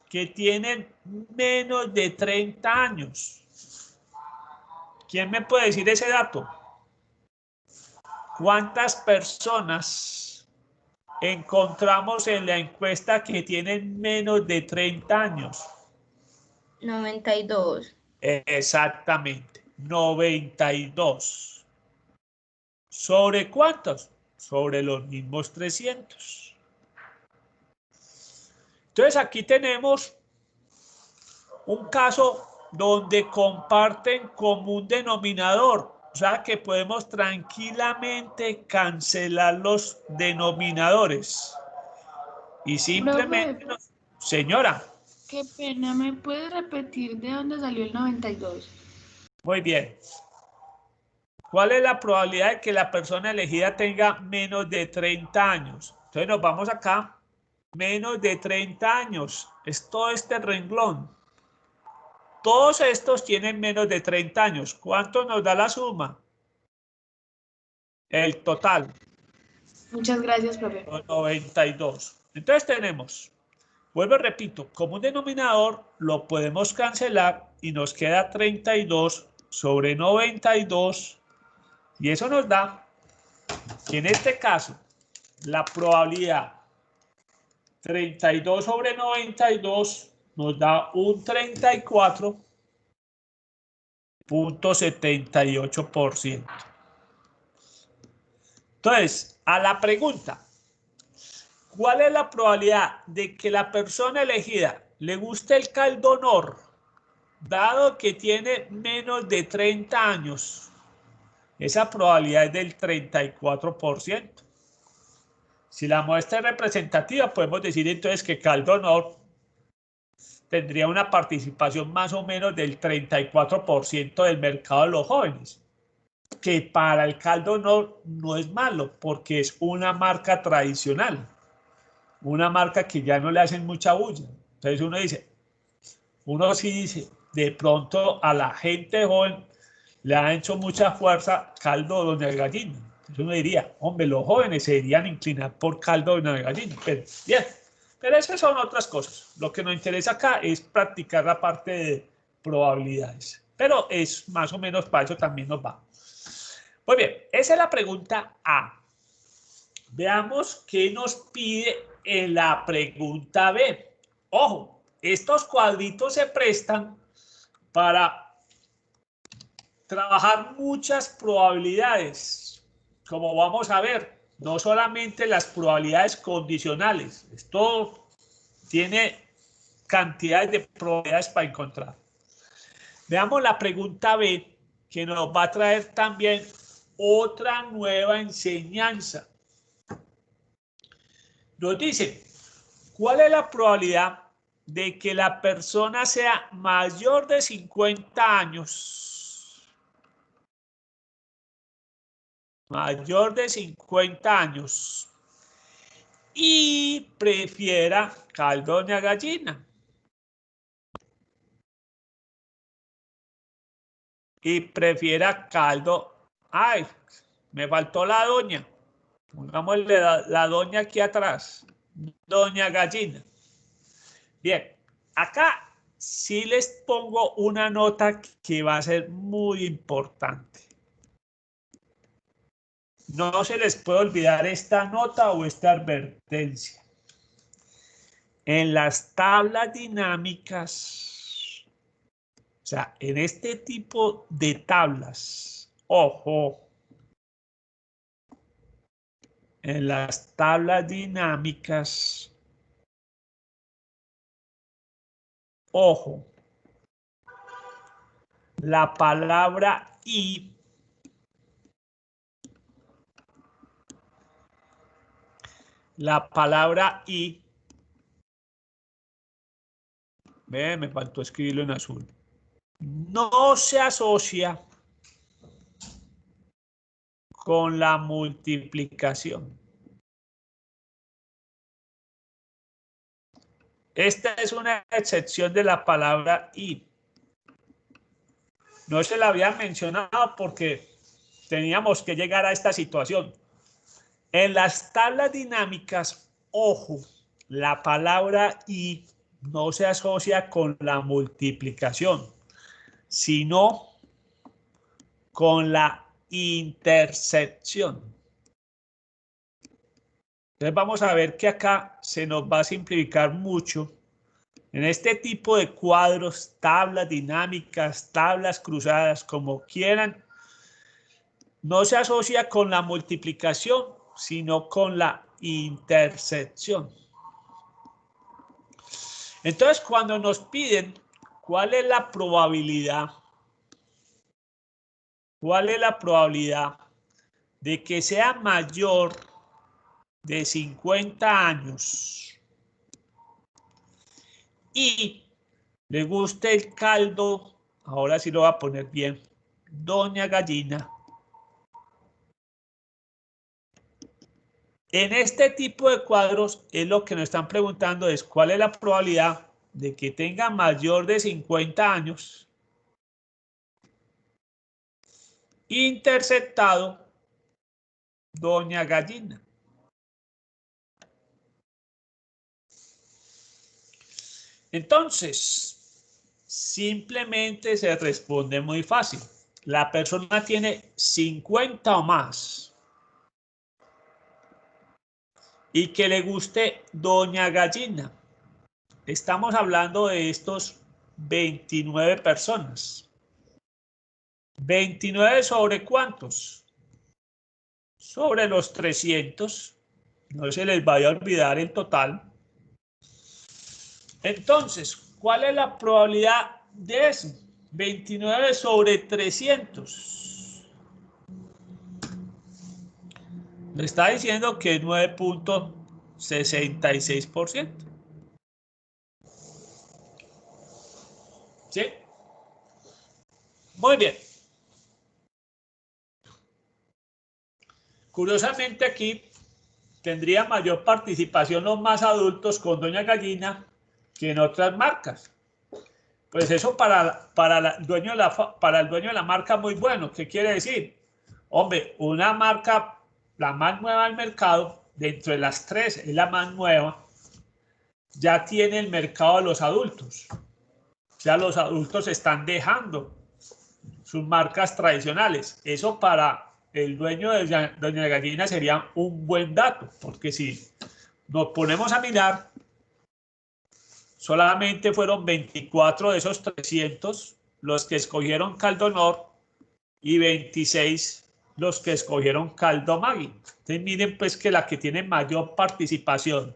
que tienen menos de 30 años? ¿Quién me puede decir ese dato? ¿Cuántas personas encontramos en la encuesta que tienen menos de 30 años? 92. Exactamente, 92. ¿Sobre cuántos? Sobre los mismos 300. Entonces aquí tenemos un caso donde comparten común denominador. O sea que podemos tranquilamente cancelar los denominadores. Y simplemente, Profe, señora. qué pena, ¿me puede repetir de dónde salió el 92? Muy bien. ¿Cuál es la probabilidad de que la persona elegida tenga menos de 30 años? Entonces nos vamos acá. Menos de 30 años. Es todo este renglón. Todos estos tienen menos de 30 años. ¿Cuánto nos da la suma? El total. Muchas gracias, profe. 92. Entonces tenemos, vuelvo y repito, como un denominador lo podemos cancelar y nos queda 32 sobre 92. Y eso nos da que en este caso la probabilidad 32 sobre 92 nos da un 34.78%. Entonces, a la pregunta, ¿cuál es la probabilidad de que la persona elegida le guste el caldo Knorr, dado que tiene menos de 30 años? Esa probabilidad es del 34%. Si la muestra es representativa, podemos decir entonces que caldo Knorr tendría una participación más o menos del 34% del mercado de los jóvenes, que para el caldo Knorr no es malo porque es una marca tradicional, una marca que ya no le hacen mucha bulla. Entonces uno sí dice, de pronto a la gente joven le ha hecho mucha fuerza caldo de doña Gallina. Entonces uno diría, hombre, los jóvenes se irían a inclinar por caldo de doña Gallina. Pero bien. Pero esas son otras cosas. Lo que nos interesa acá es practicar la parte de probabilidades. Pero es más o menos para eso también nos va. Muy bien, esa es la pregunta A. Veamos qué nos pide en la pregunta B. Ojo, estos cuadritos se prestan para trabajar muchas probabilidades, como vamos a ver, no solamente las probabilidades condicionales, esto tiene cantidades de probabilidades para encontrar. Veamos la pregunta B, que nos va a traer también otra nueva enseñanza. Nos dice, ¿cuál es la probabilidad de que la persona sea mayor de 50 años? Mayor de 50 años y prefiera caldo de gallina. Y prefiera caldo. Ay, me faltó la doña. Pongámosle la doña aquí atrás. Doña Gallina. Bien, acá sí les pongo una nota que va a ser muy importante. No se les puede olvidar esta nota o esta advertencia. En las tablas dinámicas, o sea, en este tipo de tablas, ojo, en las tablas dinámicas, ojo, la palabra y me faltó escribirlo en azul, no se asocia con la multiplicación. Esta es una excepción de la palabra y. No se la había mencionado porque teníamos que llegar a esta situación. En las tablas dinámicas, ojo, la palabra y no se asocia con la multiplicación, sino con la intersección. Entonces vamos a ver que acá se nos va a simplificar mucho. En este tipo de cuadros, tablas dinámicas, tablas cruzadas, como quieran, no se asocia con la multiplicación, sino con la intersección. Entonces, cuando nos piden cuál es la probabilidad, de que sea mayor de 50 años y le guste el caldo, ahora sí lo voy a poner bien, doña Gallina. En este tipo de cuadros es lo que nos están preguntando es cuál es la probabilidad de que tenga mayor de 50 años interceptado doña Gallina. Entonces, simplemente se responde muy fácil. La persona tiene 50 o más y que le guste doña Gallina. Estamos hablando de estos 29 personas. 29 sobre ¿cuántos? Sobre los 300. No se les vaya a olvidar el total. Entonces, ¿cuál es la probabilidad de eso? 29 sobre 300. Me está diciendo que es 9.66%. ¿Sí? Muy bien. Curiosamente aquí tendría mayor participación los más adultos con doña Gallina que en otras marcas. Pues eso para el dueño de la marca muy bueno. ¿Qué quiere decir? Hombre, una marca, la más nueva del mercado, dentro de las tres es la más nueva, ya tiene el mercado de los adultos. O sea, los adultos están dejando sus marcas tradicionales. Eso para el dueño de Doña Gallina sería un buen dato, porque si nos ponemos a mirar, solamente fueron 24 de esos 300 los que escogieron Caldo Nor y 26 los que escogieron Caldo Maggi. Entonces miren pues que la que tiene mayor participación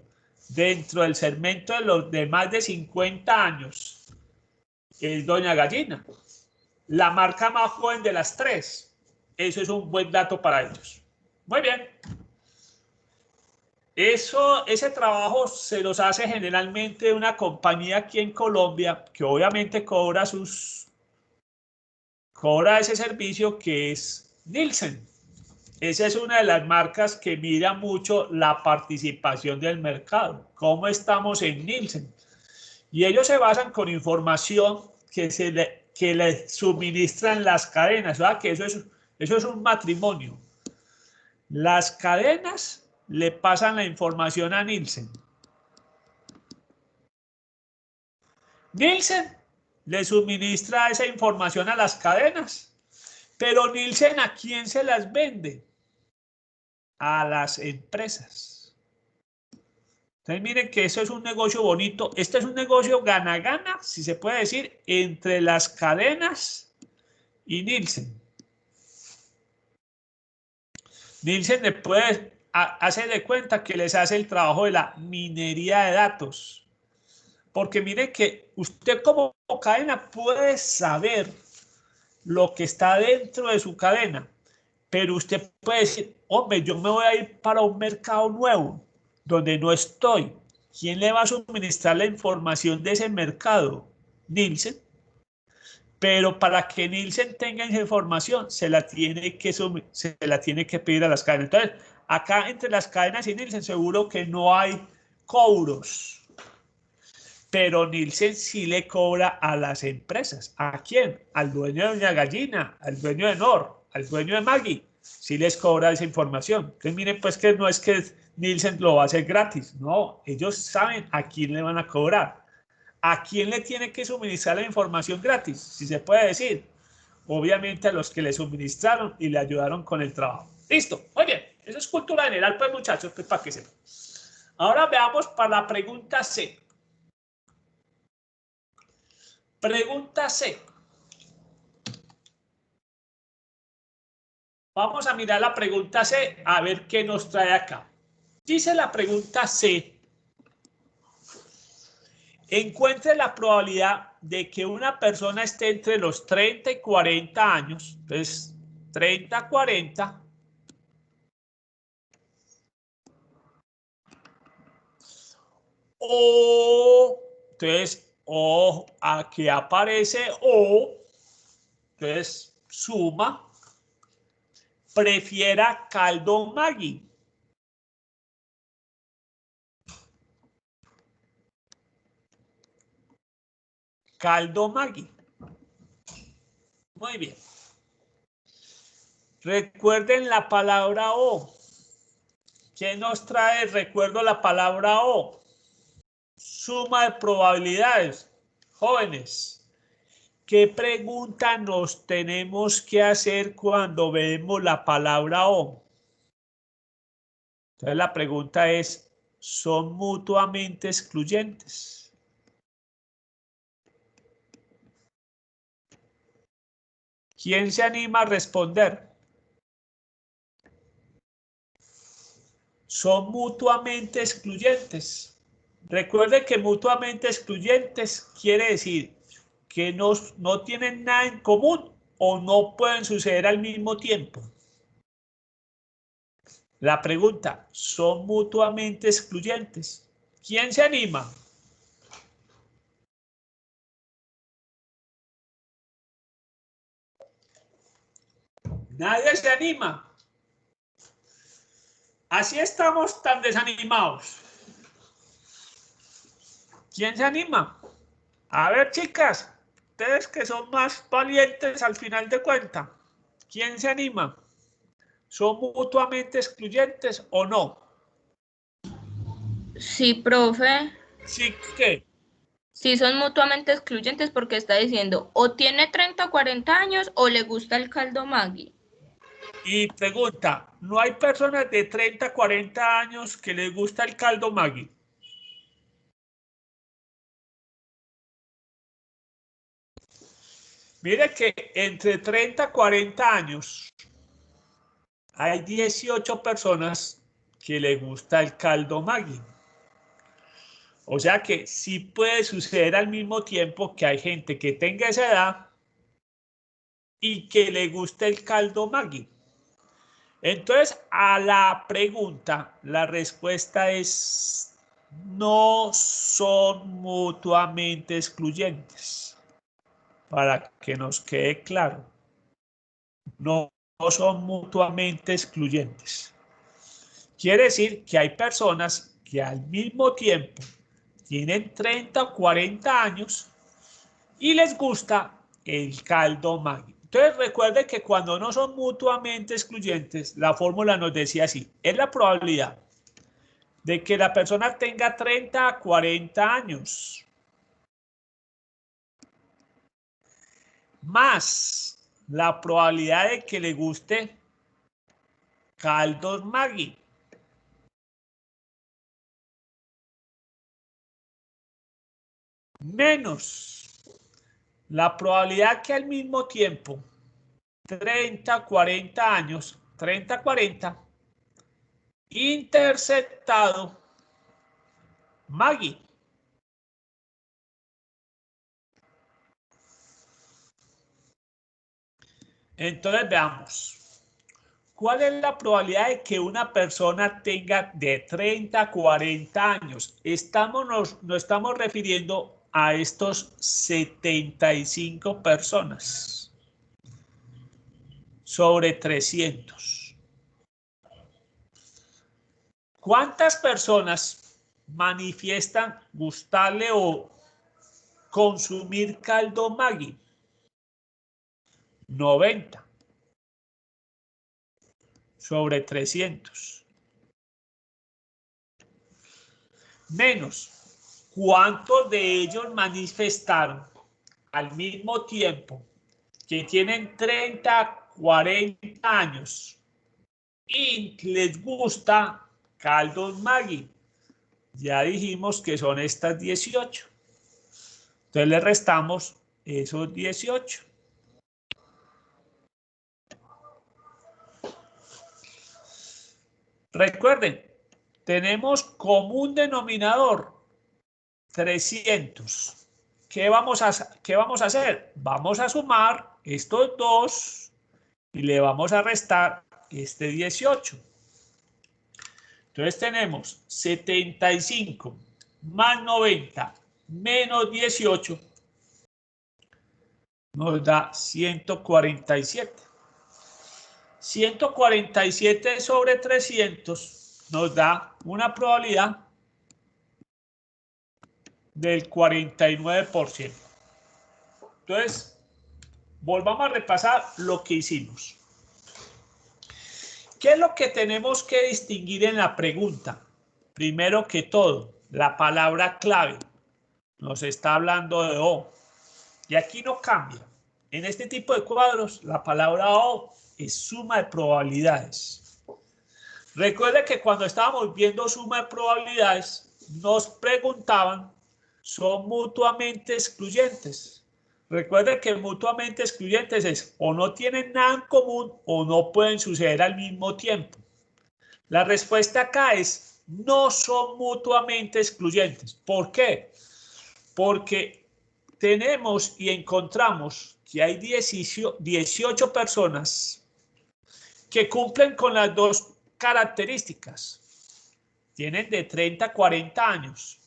dentro del segmento de los de más de 50 años es Doña Gallina, la marca más joven de las tres. Eso es un buen dato para ellos. Muy bien. Ese trabajo se los hace generalmente una compañía aquí en Colombia que obviamente cobra ese servicio, que es Nielsen. Esa es una de las marcas que mira mucho la participación del mercado, cómo estamos en Nielsen. Y ellos se basan con información que le suministran las cadenas, ¿verdad? Que eso es un matrimonio. Las cadenas le pasan la información a Nielsen. Nielsen le suministra esa información a las cadenas, pero Nielsen, ¿a quién se las vende? A las empresas. Entonces miren que eso es un negocio bonito. Este es un negocio gana-gana, si se puede decir, entre las cadenas y Nielsen. Nielsen le puede hacer de cuenta que les hace el trabajo de la minería de datos. Porque miren que usted como cadena puede saber lo que está dentro de su cadena, pero usted puede decir, hombre, yo me voy a ir para un mercado nuevo donde no estoy. ¿Quién le va a suministrar la información de ese mercado? Nielsen. Pero para que Nielsen tenga esa información, se la tiene que pedir a las cadenas. Entonces, acá entre las cadenas y Nielsen seguro que no hay cobros. Pero Nielsen sí le cobra a las empresas. ¿A quién? Al dueño de Doña Gallina, al dueño de Nor, al dueño de Maggi. Sí les cobra esa información. Entonces miren pues que no es que Nielsen lo va a hacer gratis. No, ellos saben a quién le van a cobrar. ¿A quién le tiene que suministrar la información gratis? Si se puede decir. Obviamente a los que le suministraron y le ayudaron con el trabajo. Listo. Muy bien. Eso es cultura general, pues muchachos, pues para que sepan. Ahora veamos para la pregunta C. Pregunta C. Vamos a mirar la pregunta C, a ver qué nos trae acá. Dice la pregunta C. Encuentre la probabilidad de que una persona esté entre los 30 y 40 años. Entonces, 30, 40. O, entonces, o, aquí aparece o. Entonces, suma. Prefiera Caldo Maggi. Caldo Maggi. Muy bien. Recuerden la palabra O. ¿Qué nos trae el recuerdo la palabra O? Suma de probabilidades. Jóvenes, ¿qué pregunta nos tenemos que hacer cuando vemos la palabra O? Entonces la pregunta es, ¿son mutuamente excluyentes? ¿Quién se anima a responder? Son mutuamente excluyentes. Recuerde que mutuamente excluyentes quiere decir que no tienen nada en común o no pueden suceder al mismo tiempo. La pregunta, ¿son mutuamente excluyentes? ¿Quién se anima? Nadie se anima. Así estamos tan desanimados. ¿Quién se anima? A ver, chicas, ustedes que son más valientes al final de cuentas, ¿quién se anima? ¿Son mutuamente excluyentes o no? Sí, profe. Sí, ¿qué? Sí, son mutuamente excluyentes porque está diciendo o tiene 30 o 40 años o le gusta el caldo Maggi. Y pregunta, ¿no hay personas de 30, 40 años que les gusta el caldo Maggi? Mire que entre 30 y 40 años hay 18 personas que les gusta el caldo Maggi. O sea que sí puede suceder al mismo tiempo que hay gente que tenga esa edad y que le guste el caldo Maggi. Entonces, a la pregunta, la respuesta es no son mutuamente excluyentes. Para que nos quede claro, no son mutuamente excluyentes. Quiere decir que hay personas que al mismo tiempo tienen 30 o 40 años y les gusta el caldo Maggi. Entonces recuerde que cuando no son mutuamente excluyentes, la fórmula nos decía así, es la probabilidad de que la persona tenga 30 a 40 años más la probabilidad de que le guste caldos Maggi. Menos la probabilidad que al mismo tiempo 30, 40 años, 30, 40, interceptado Maggi. Entonces veamos. ¿Cuál es la probabilidad de que una persona tenga de 30 a 40 años? Nos estamos refiriendo a estos 75 personas sobre 300. ¿Cuántas personas manifiestan gustarle o consumir caldo Maggi? 90 sobre 300. Menos, ¿cuántos de ellos manifestaron al mismo tiempo que tienen 30, 40 años y les gusta caldos Maggi? Ya dijimos que son estas 18. Entonces le restamos esos 18. Recuerden, tenemos común denominador 300. ¿Qué vamos a hacer? Vamos a sumar estos dos y le vamos a restar este 18. Entonces tenemos 75 más 90 menos 18 nos da 147. 147 sobre 300 nos da una probabilidad del 49%. Entonces, volvamos a repasar lo que hicimos. ¿Qué es lo que tenemos que distinguir en la pregunta? Primero que todo, la palabra clave nos está hablando de O. Y aquí no cambia. En este tipo de cuadros, la palabra O es suma de probabilidades. Recuerde que cuando estábamos viendo suma de probabilidades, nos preguntaban, ¿son mutuamente excluyentes? Recuerde que mutuamente excluyentes es o no tienen nada en común o no pueden suceder al mismo tiempo. La respuesta acá es no son mutuamente excluyentes. ¿Por qué? Porque tenemos y encontramos que hay 18 personas que cumplen con las dos características. Tienen de 30 a 40 años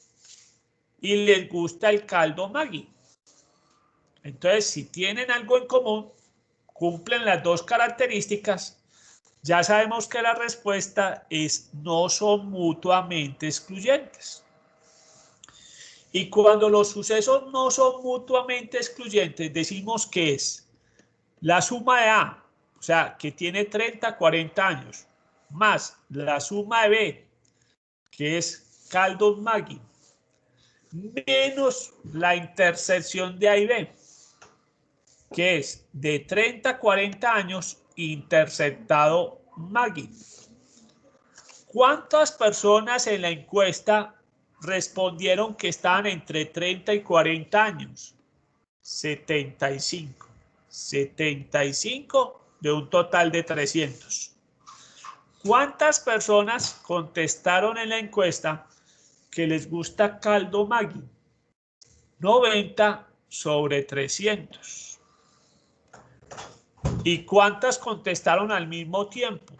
y les gusta el caldo Maggi. Entonces, si tienen algo en común, cumplen las dos características, ya sabemos que la respuesta es no son mutuamente excluyentes. Y cuando los sucesos no son mutuamente excluyentes, decimos que es la suma de A, o sea, que tiene 30, 40 años, más la suma de B, que es caldos Maggi, menos la intersección de A y B, que es de 30 a 40 años interceptado Maggie. ¿Cuántas personas en la encuesta respondieron que estaban entre 30 y 40 años? 75. 75 de un total de 300. ¿Cuántas personas contestaron en la encuesta que les gusta caldo Maggi? 90 sobre 300. ¿Y cuántas contestaron al mismo tiempo?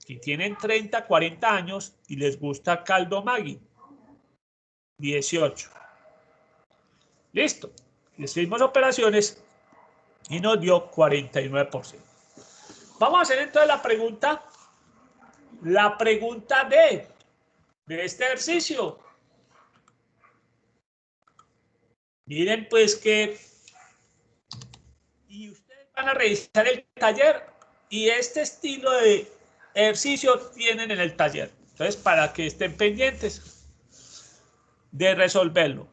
Que tienen 30, 40 años y les gusta caldo Maggi. 18. Listo. Hicimos operaciones y nos dio 49%. Vamos a hacer entonces la pregunta de este ejercicio. Miren pues que y ustedes van a revisar el taller y este estilo de ejercicio tienen en el taller. Entonces, para que estén pendientes de resolverlo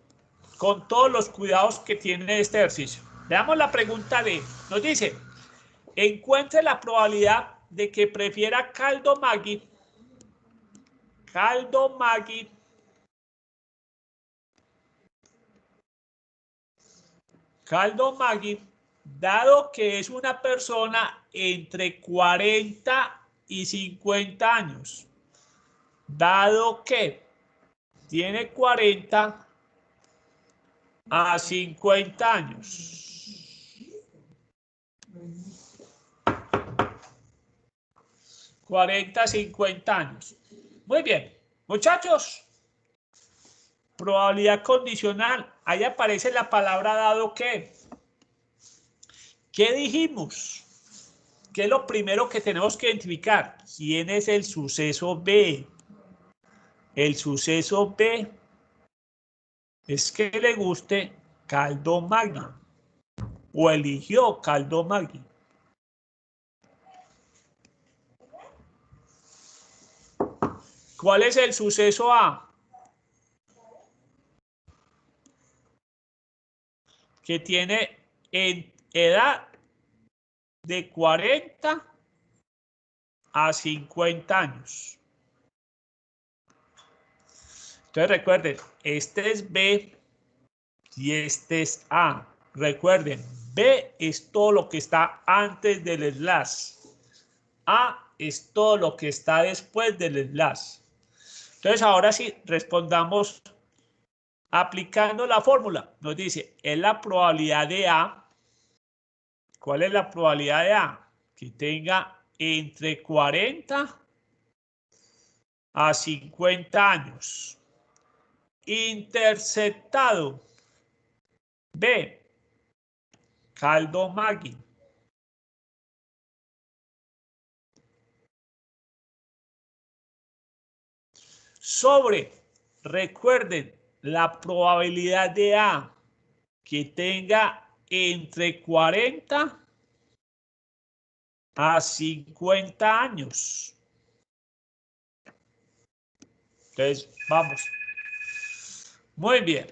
con todos los cuidados que tiene este ejercicio. Veamos la pregunta D. Nos dice, encuentre la probabilidad de que prefiera caldo Maggi, dado que es una persona entre 40 y 50 años. Dado que tiene 40 a 50 años. ...40 a 50 años. Muy bien. Muchachos. Probabilidad condicional. Ahí aparece la palabra dado que. ¿Qué dijimos? ¿Qué es lo primero que tenemos que identificar? ¿Quién es el suceso B? El suceso B es que le guste caldo Maggi o eligió caldo Maggi. ¿Cuál es el suceso A? Que tiene en edad de 40 a 50 años. Entonces recuerden, este es B y este es A. Recuerden, B es todo lo que está antes del slash. A es todo lo que está después del slash. Entonces ahora sí, respondamos aplicando la fórmula. Nos dice, es la probabilidad de A. ¿Cuál es la probabilidad de A? Que tenga entre 40 a 50 años. Interceptado. B. Caldo Maggi. Sobre, recuerden, la probabilidad de A que tenga entre 40 a 50 años. Entonces, vamos. Muy bien.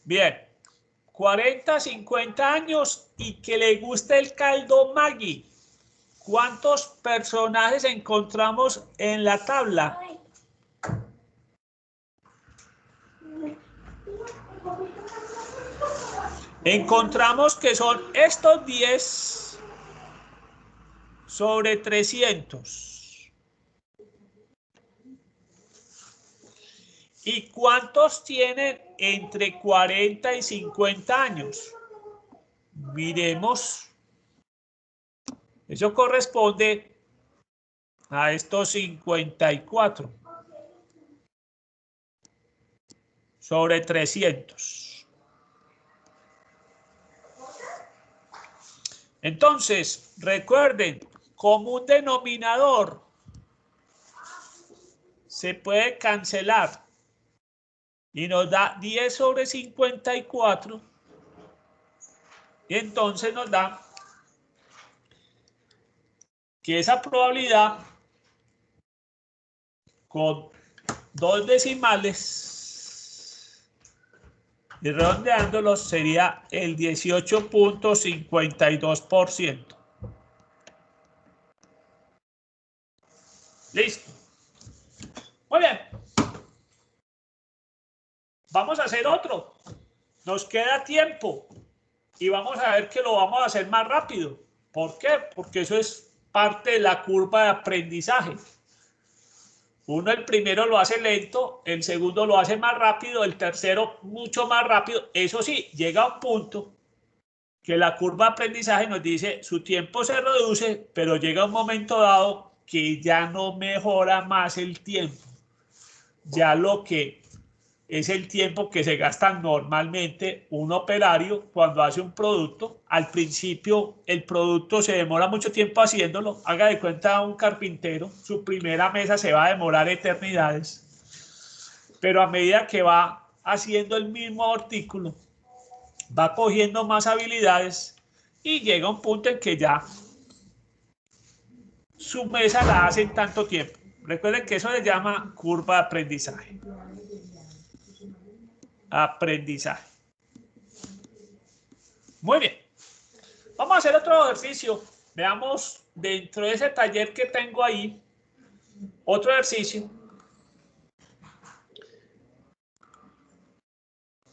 Bien. 40, 50 años y que le guste el caldo Maggi. ¿Cuántos personajes encontramos en la tabla? Encontramos que son estos 10 sobre 300. ¿Y cuántos tienen entre 40 y 50 años? Miremos. Eso corresponde a estos 54 sobre 300. Entonces, recuerden, común denominador se puede cancelar y nos da 10 sobre 54 y entonces nos da que esa probabilidad con 2 decimales y redondeándolos sería el 18.52%. Listo. Muy bien. Vamos a hacer otro. Nos queda tiempo y vamos a ver que lo vamos a hacer más rápido. ¿Por qué? Porque eso es parte de la curva de aprendizaje. Uno el primero lo hace lento, el segundo lo hace más rápido, el tercero mucho más rápido. Eso sí, llega a un punto que la curva de aprendizaje nos dice su tiempo se reduce, pero llega un momento dado que ya no mejora más el tiempo. Ya lo que es el tiempo que se gasta normalmente un operario cuando hace un producto. Al principio el producto se demora mucho tiempo haciéndolo. Haga de cuenta un carpintero, su primera mesa se va a demorar eternidades, pero a medida que va haciendo el mismo artículo, va cogiendo más habilidades y llega un punto en que ya su mesa la hace en tanto tiempo. Recuerden que eso se llama curva de aprendizaje. Aprendizaje. Muy bien. Vamos a hacer otro ejercicio. Veamos dentro de ese taller que tengo ahí, otro ejercicio.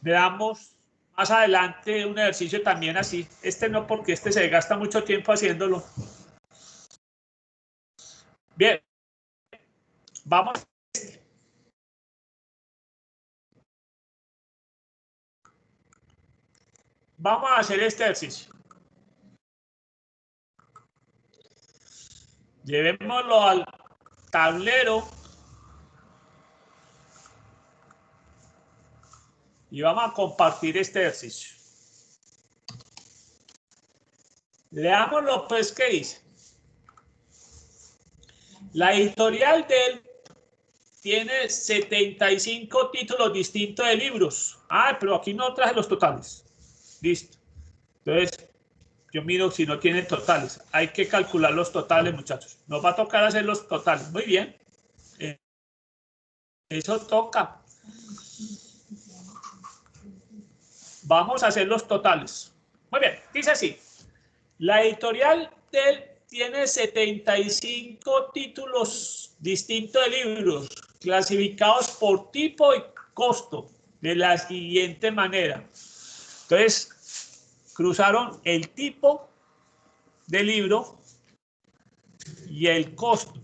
Veamos más adelante un ejercicio también así. Este no, porque este se gasta mucho tiempo haciéndolo. Bien. Vamos. Vamos a hacer este ejercicio. Llevémoslo al tablero y vamos a compartir este ejercicio. Leámoslo pues qué dice. La editorial de él tiene 75 títulos distintos de libros. Ah, pero aquí no traje los totales. Listo. Entonces, yo miro si no tiene totales. Hay que calcular los totales, muchachos. Nos va a tocar hacer los totales. Muy bien. Eso toca. Vamos a hacer los totales. Muy bien. Dice así. La editorial de él tiene 75 títulos distintos de libros, clasificados por tipo y costo, de la siguiente manera. Entonces, cruzaron el tipo de libro y el costo.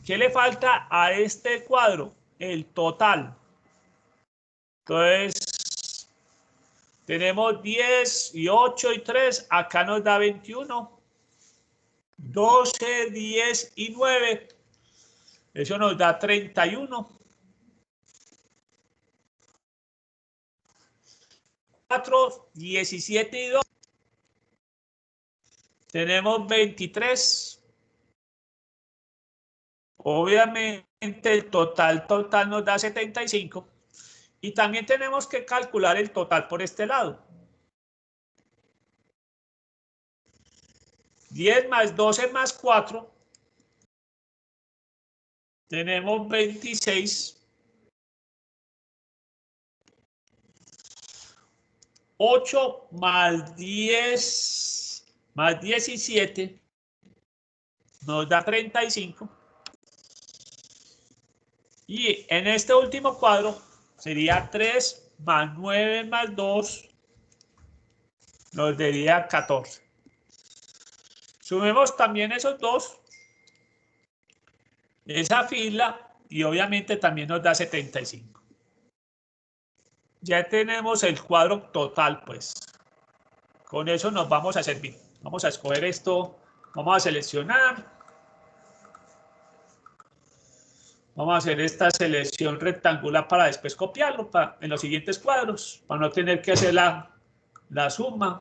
¿Qué le falta a este cuadro? El total. Entonces, tenemos 10 y 8 y 3. Acá nos da 21. 12, 10 y 9. Eso nos da 31. 4, 17 y 2. Tenemos 23. Obviamente el total nos da 75. Y también tenemos que calcular el total por este lado. 10 más 12 más 4. Tenemos 26. 8 más 10 más 17 nos da 35. Y en este último cuadro sería 3 más 9 más 2 nos daría 14. Sumemos también esos dos, esa fila, y obviamente también nos da 75. Ya tenemos el cuadro total, pues. Con eso nos vamos a servir. Vamos a escoger esto, vamos a seleccionar. Vamos a hacer esta selección rectangular para después copiarlo en los siguientes cuadros, para no tener que hacer la suma.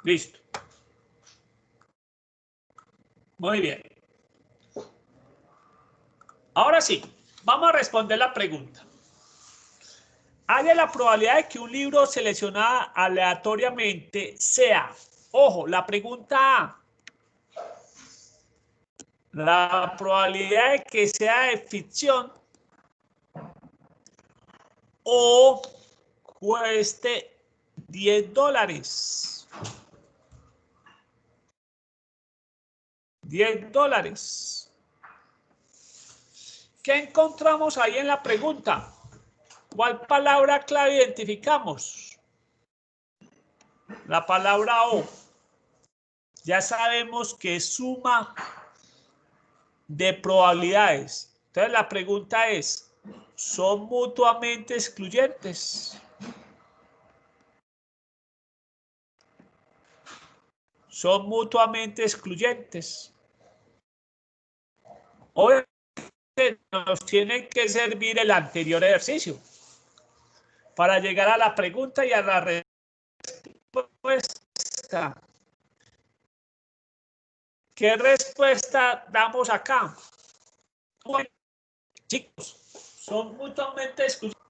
Listo. Muy bien. Ahora sí, vamos a responder la pregunta. haya la probabilidad de que un libro seleccionado aleatoriamente sea, ojo, la pregunta A, la probabilidad de que sea de ficción o cueste $10. $10. ¿Qué encontramos ahí en la pregunta? ¿Cuál palabra clave identificamos? La palabra O. Ya sabemos que es suma de probabilidades. Entonces la pregunta es, ¿son mutuamente excluyentes? Son mutuamente excluyentes. Obviamente nos tiene que servir el anterior ejercicio para llegar a la pregunta y a la respuesta. ¿Qué respuesta damos acá? Bueno, chicos, son mutuamente excluyentes.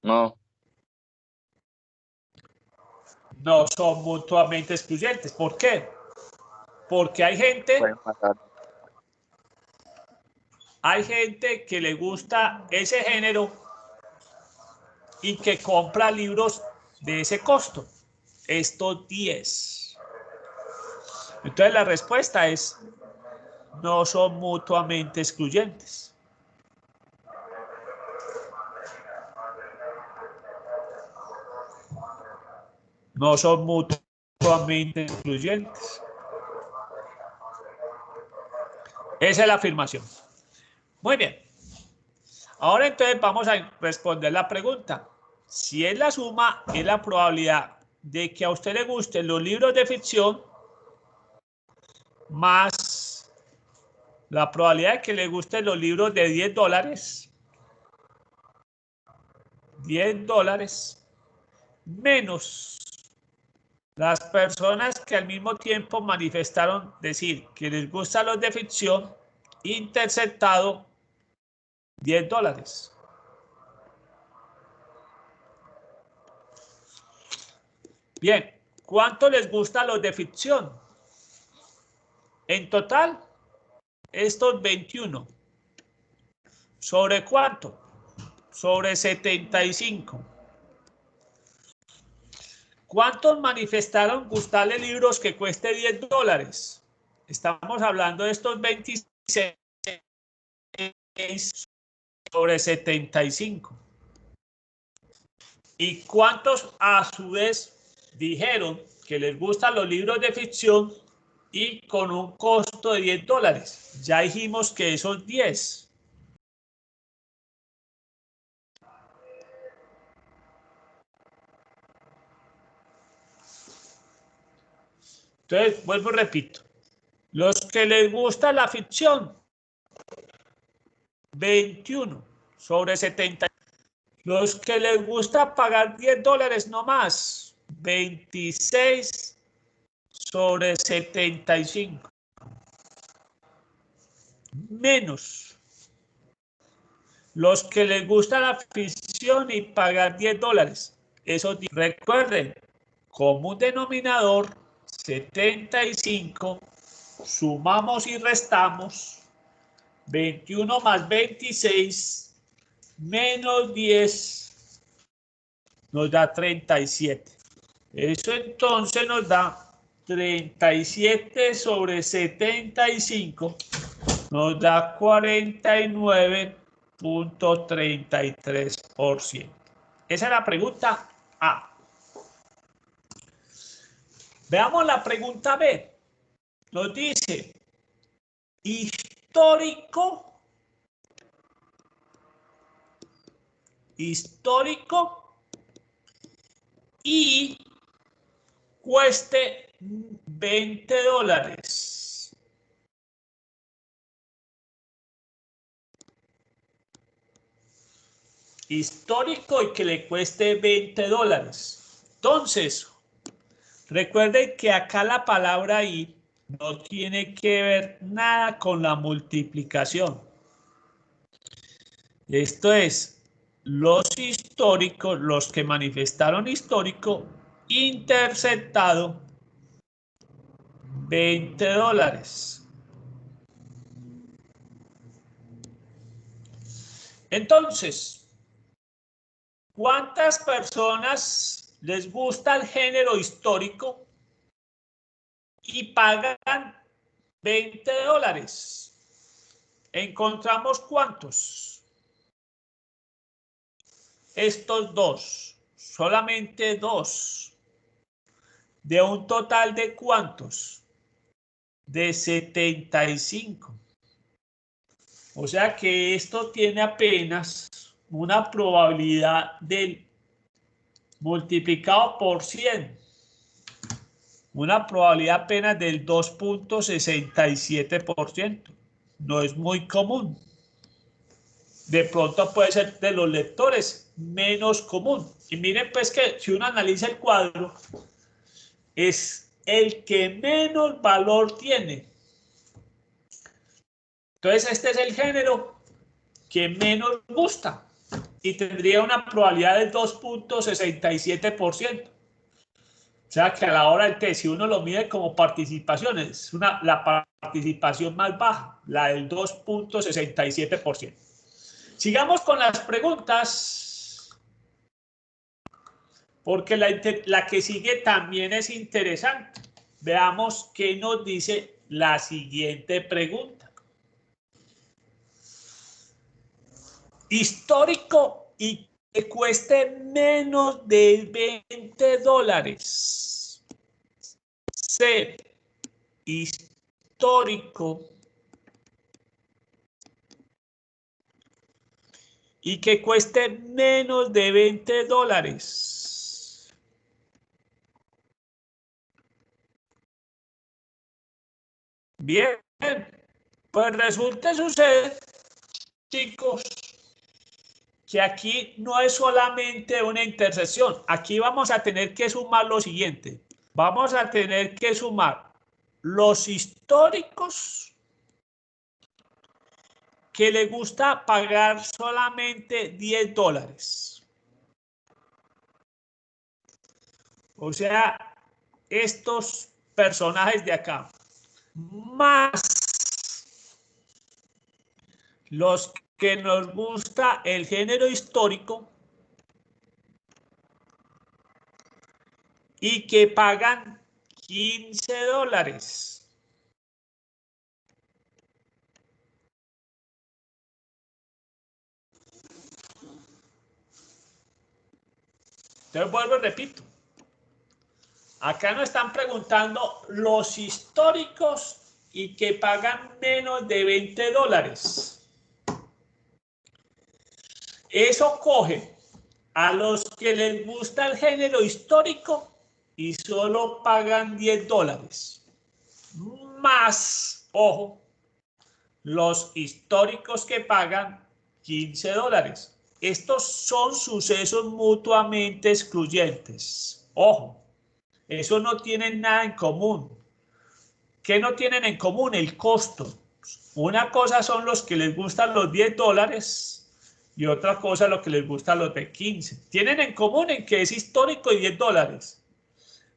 No. No son mutuamente excluyentes. ¿Por qué? Porque hay gente que le gusta ese género y que compra libros de ese costo. Estos 10. Entonces la respuesta es, no son mutuamente excluyentes. No son mutuamente excluyentes. Esa es la afirmación. Muy bien. Ahora entonces vamos a responder la pregunta. Si es la suma, es la probabilidad de que a usted le gusten los libros de ficción más la probabilidad de que le gusten los libros de $10. $10 menos las personas que al mismo tiempo manifestaron decir que les gustan los de ficción, interceptado $10. Bien, ¿cuánto les gustan los de ficción? En total, estos 21. ¿Sobre cuánto? Sobre 75. ¿Cuántos manifestaron gustarle libros que cueste $10? Estamos hablando de estos 26 sobre 75. ¿Y cuántos a su vez dijeron que les gustan los libros de ficción y con un costo de $10? Ya dijimos que esos 10. Entonces, vuelvo y repito. Los que les gusta la ficción, 21 sobre 70. Los que les gusta pagar $10 no más, 26 sobre 75. Menos los que les gusta la ficción y pagar $10. Eso, recuerden, común denominador 75, sumamos y restamos 21 más 26 menos 10 nos da 37. Eso entonces nos da 37 sobre 75, nos da 49.33%. Esa es la pregunta A. Veamos la pregunta B. Nos dice, histórico y cueste $20. Histórico y que le cueste $20. Entonces, recuerden que acá la palabra "y" No tiene que ver nada con la multiplicación. Esto es los históricos, los que manifestaron histórico, interceptado $20. Entonces, ¿cuántas personas les gusta el género histórico y pagan $20? ¿Encontramos cuántos? Estos dos, solamente dos. ¿De un total de cuántos? De 75. O sea que esto tiene apenas una probabilidad del multiplicado por 100. Una probabilidad apenas del 2.67%. No es muy común. De pronto puede ser de los lectores menos común. Y miren pues que si uno analiza el cuadro, es el que menos valor tiene. Entonces este es el género que menos gusta y tendría una probabilidad del 2.67%. O sea que a la hora del test, si uno lo mide como participación, es la participación más baja, la del 2.67%. Sigamos con las preguntas, porque la que sigue también es interesante. Veamos qué nos dice la siguiente pregunta. Histórico y que cueste menos de $20. C. Histórico y que cueste menos de $20. Bien, pues resulta sucede, chicos, que aquí no es solamente una intersección. Aquí vamos a tener que sumar lo siguiente. Vamos a tener que sumar los históricos que le gusta pagar solamente $10. O sea, estos personajes de acá, más los que nos gusta el género histórico y que pagan $15. Entonces vuelvo y repito. Acá nos están preguntando los históricos y que pagan menos de $20. Eso coge a los que les gusta el género histórico y solo pagan $10. Más, ojo, los históricos que pagan $15. Estos son sucesos mutuamente excluyentes. Ojo, eso no tienen nada en común. ¿Qué no tienen en común? El costo. Una cosa son los que les gustan los $10 y otra cosa lo que les gustan los de 15. Tienen en común en que es histórico y $10,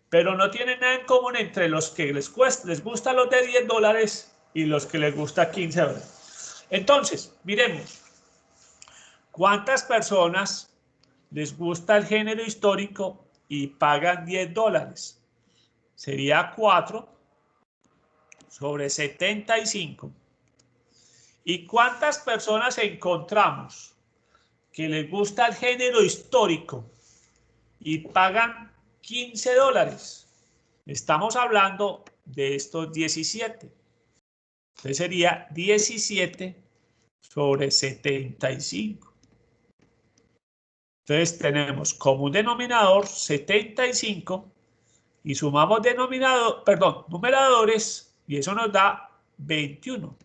pero no tienen nada en común entre los que les gustan los de $10 y los que les gusta $15. Entonces, miremos. ¿Cuántas personas les gusta el género histórico y pagan $10? Sería 4 sobre 75. ¿Y cuántas personas encontramos que les gusta el género histórico y pagan $15? Estamos hablando de estos 17. Entonces sería 17 sobre 75. Entonces tenemos como un denominador 75 y sumamos numeradores y eso nos da 21.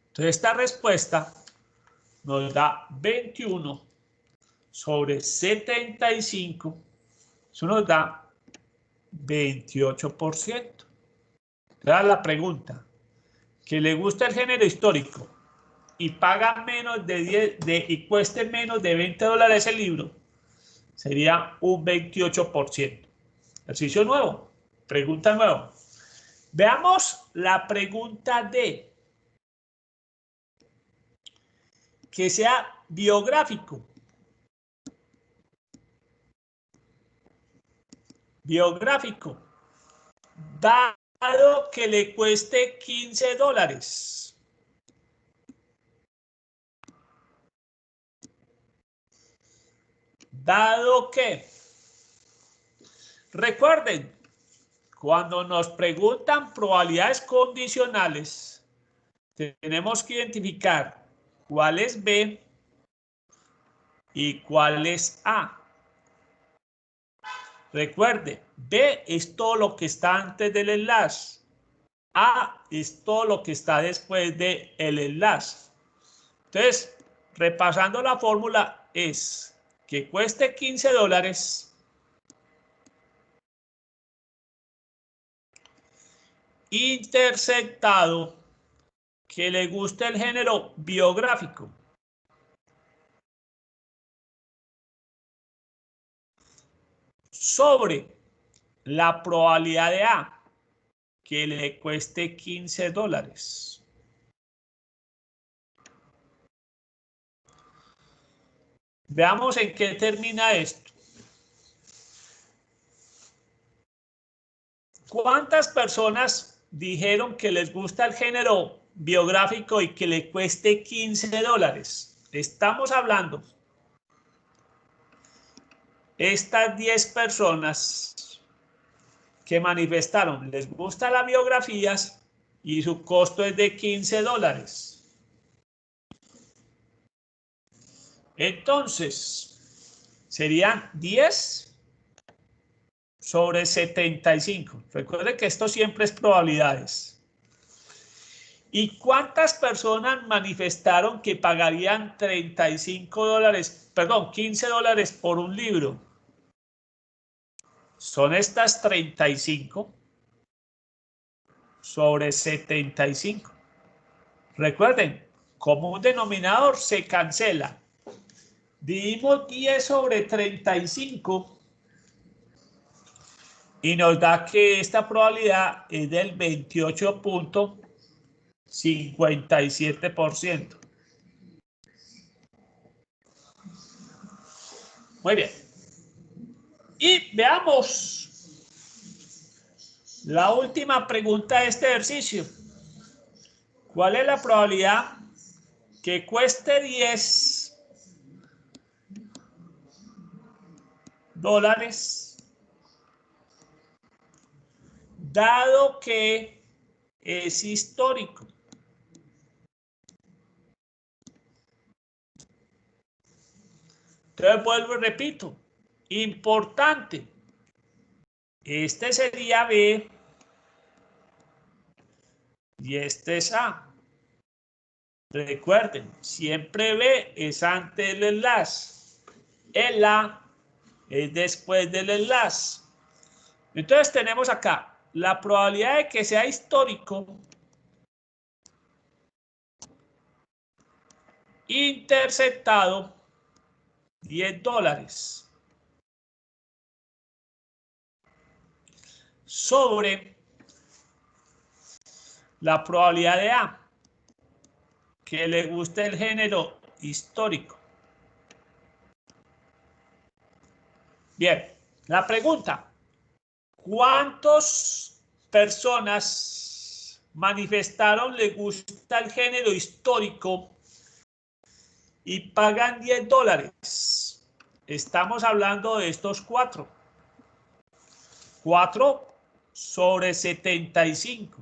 Entonces esta respuesta nos da 21 sobre 75. Eso nos da 28%. Era la pregunta. Que le gusta el género histórico y paga menos de 10 y cueste menos de $20 el libro, sería un 28%. Ejercicio nuevo. Pregunta nueva. Veamos la pregunta D. Que sea biográfico. Biográfico. Dado que le cueste $15. Dado que, recuerden, cuando nos preguntan probabilidades condicionales, tenemos que identificar cuál es B y cuál es A. Recuerde, B es todo lo que está antes del enlace. A es todo lo que está después del enlace. Entonces, repasando la fórmula es que cueste $15, interceptado, que le guste el género biográfico. Sobre la probabilidad de A, que le cueste $15. Veamos en qué termina esto. ¿Cuántas personas dijeron que les gusta el género biográfico y que le cueste $15? Estamos hablando. Estas 10 personas que manifestaron les gusta las biografías y su costo es de $15. Entonces, serían 10 sobre 75. Recuerden que esto siempre es probabilidades. ¿Y cuántas personas manifestaron que pagarían $15 por un libro? Son estas 35 sobre 75. Recuerden, como un denominador se cancela. Dividimos 10 sobre 35 y nos da que esta probabilidad es del 28.57%. Muy bien. Y veamos la última pregunta de este ejercicio. ¿Cuál es la probabilidad que cueste $10 dado que es histórico? Entonces vuelvo y repito. Importante. Este sería B y este es A. Recuerden, siempre B es antes del enlace. El A es después del enlace. Entonces tenemos acá la probabilidad de que sea histórico interceptado $10 sobre la probabilidad de A, que le guste el género histórico. Bien, la pregunta: ¿cuántas personas manifestaron le gusta el género histórico y pagan $10? Estamos hablando de estos 4. 4 sobre 75.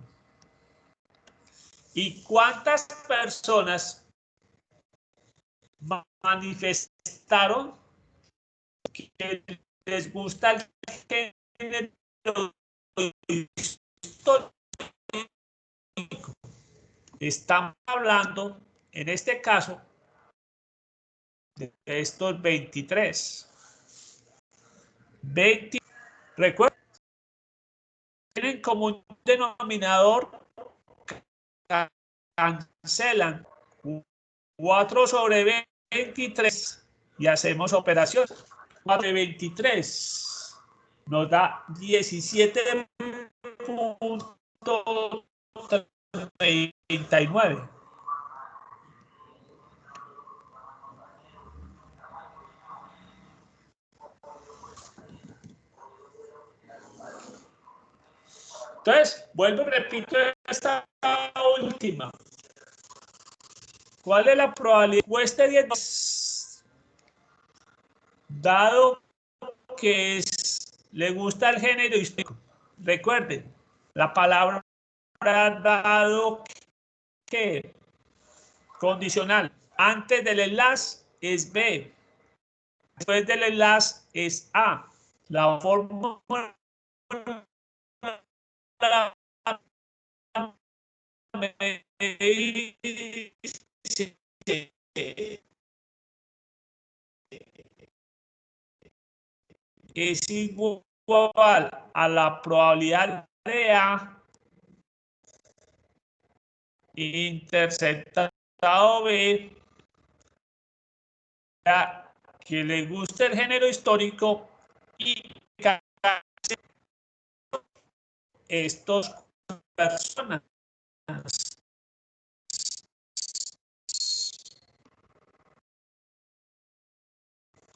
¿Y cuántas personas manifestaron que les gusta el género histórico? Estamos hablando, en este caso, de estos 23. Recuerden, tienen como un denominador, cancelan 4 sobre 23 y hacemos operación. 4 de 23 nos da 17.39. Entonces, vuelvo y repito esta última. ¿Cuál es la probabilidad? Cueste 10, dado que le gusta el género histórico. Recuerden, la palabra dado que condicional. Antes del enlace es B. Después del enlace es A. La fórmula es igual a la probabilidad de A interceptado B, que le guste el género histórico y estos personas.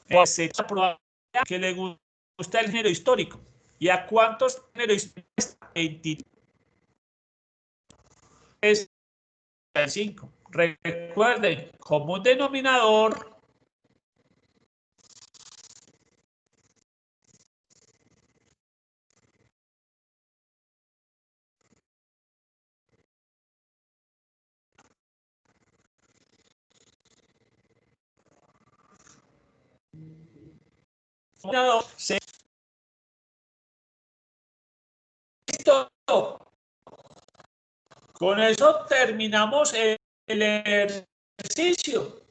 Es esta probabilidad que le gusta el género histórico. ¿Y a cuántos géneros históricos? 23. 5. Recuerden, común denominador listo. Con eso terminamos el ejercicio.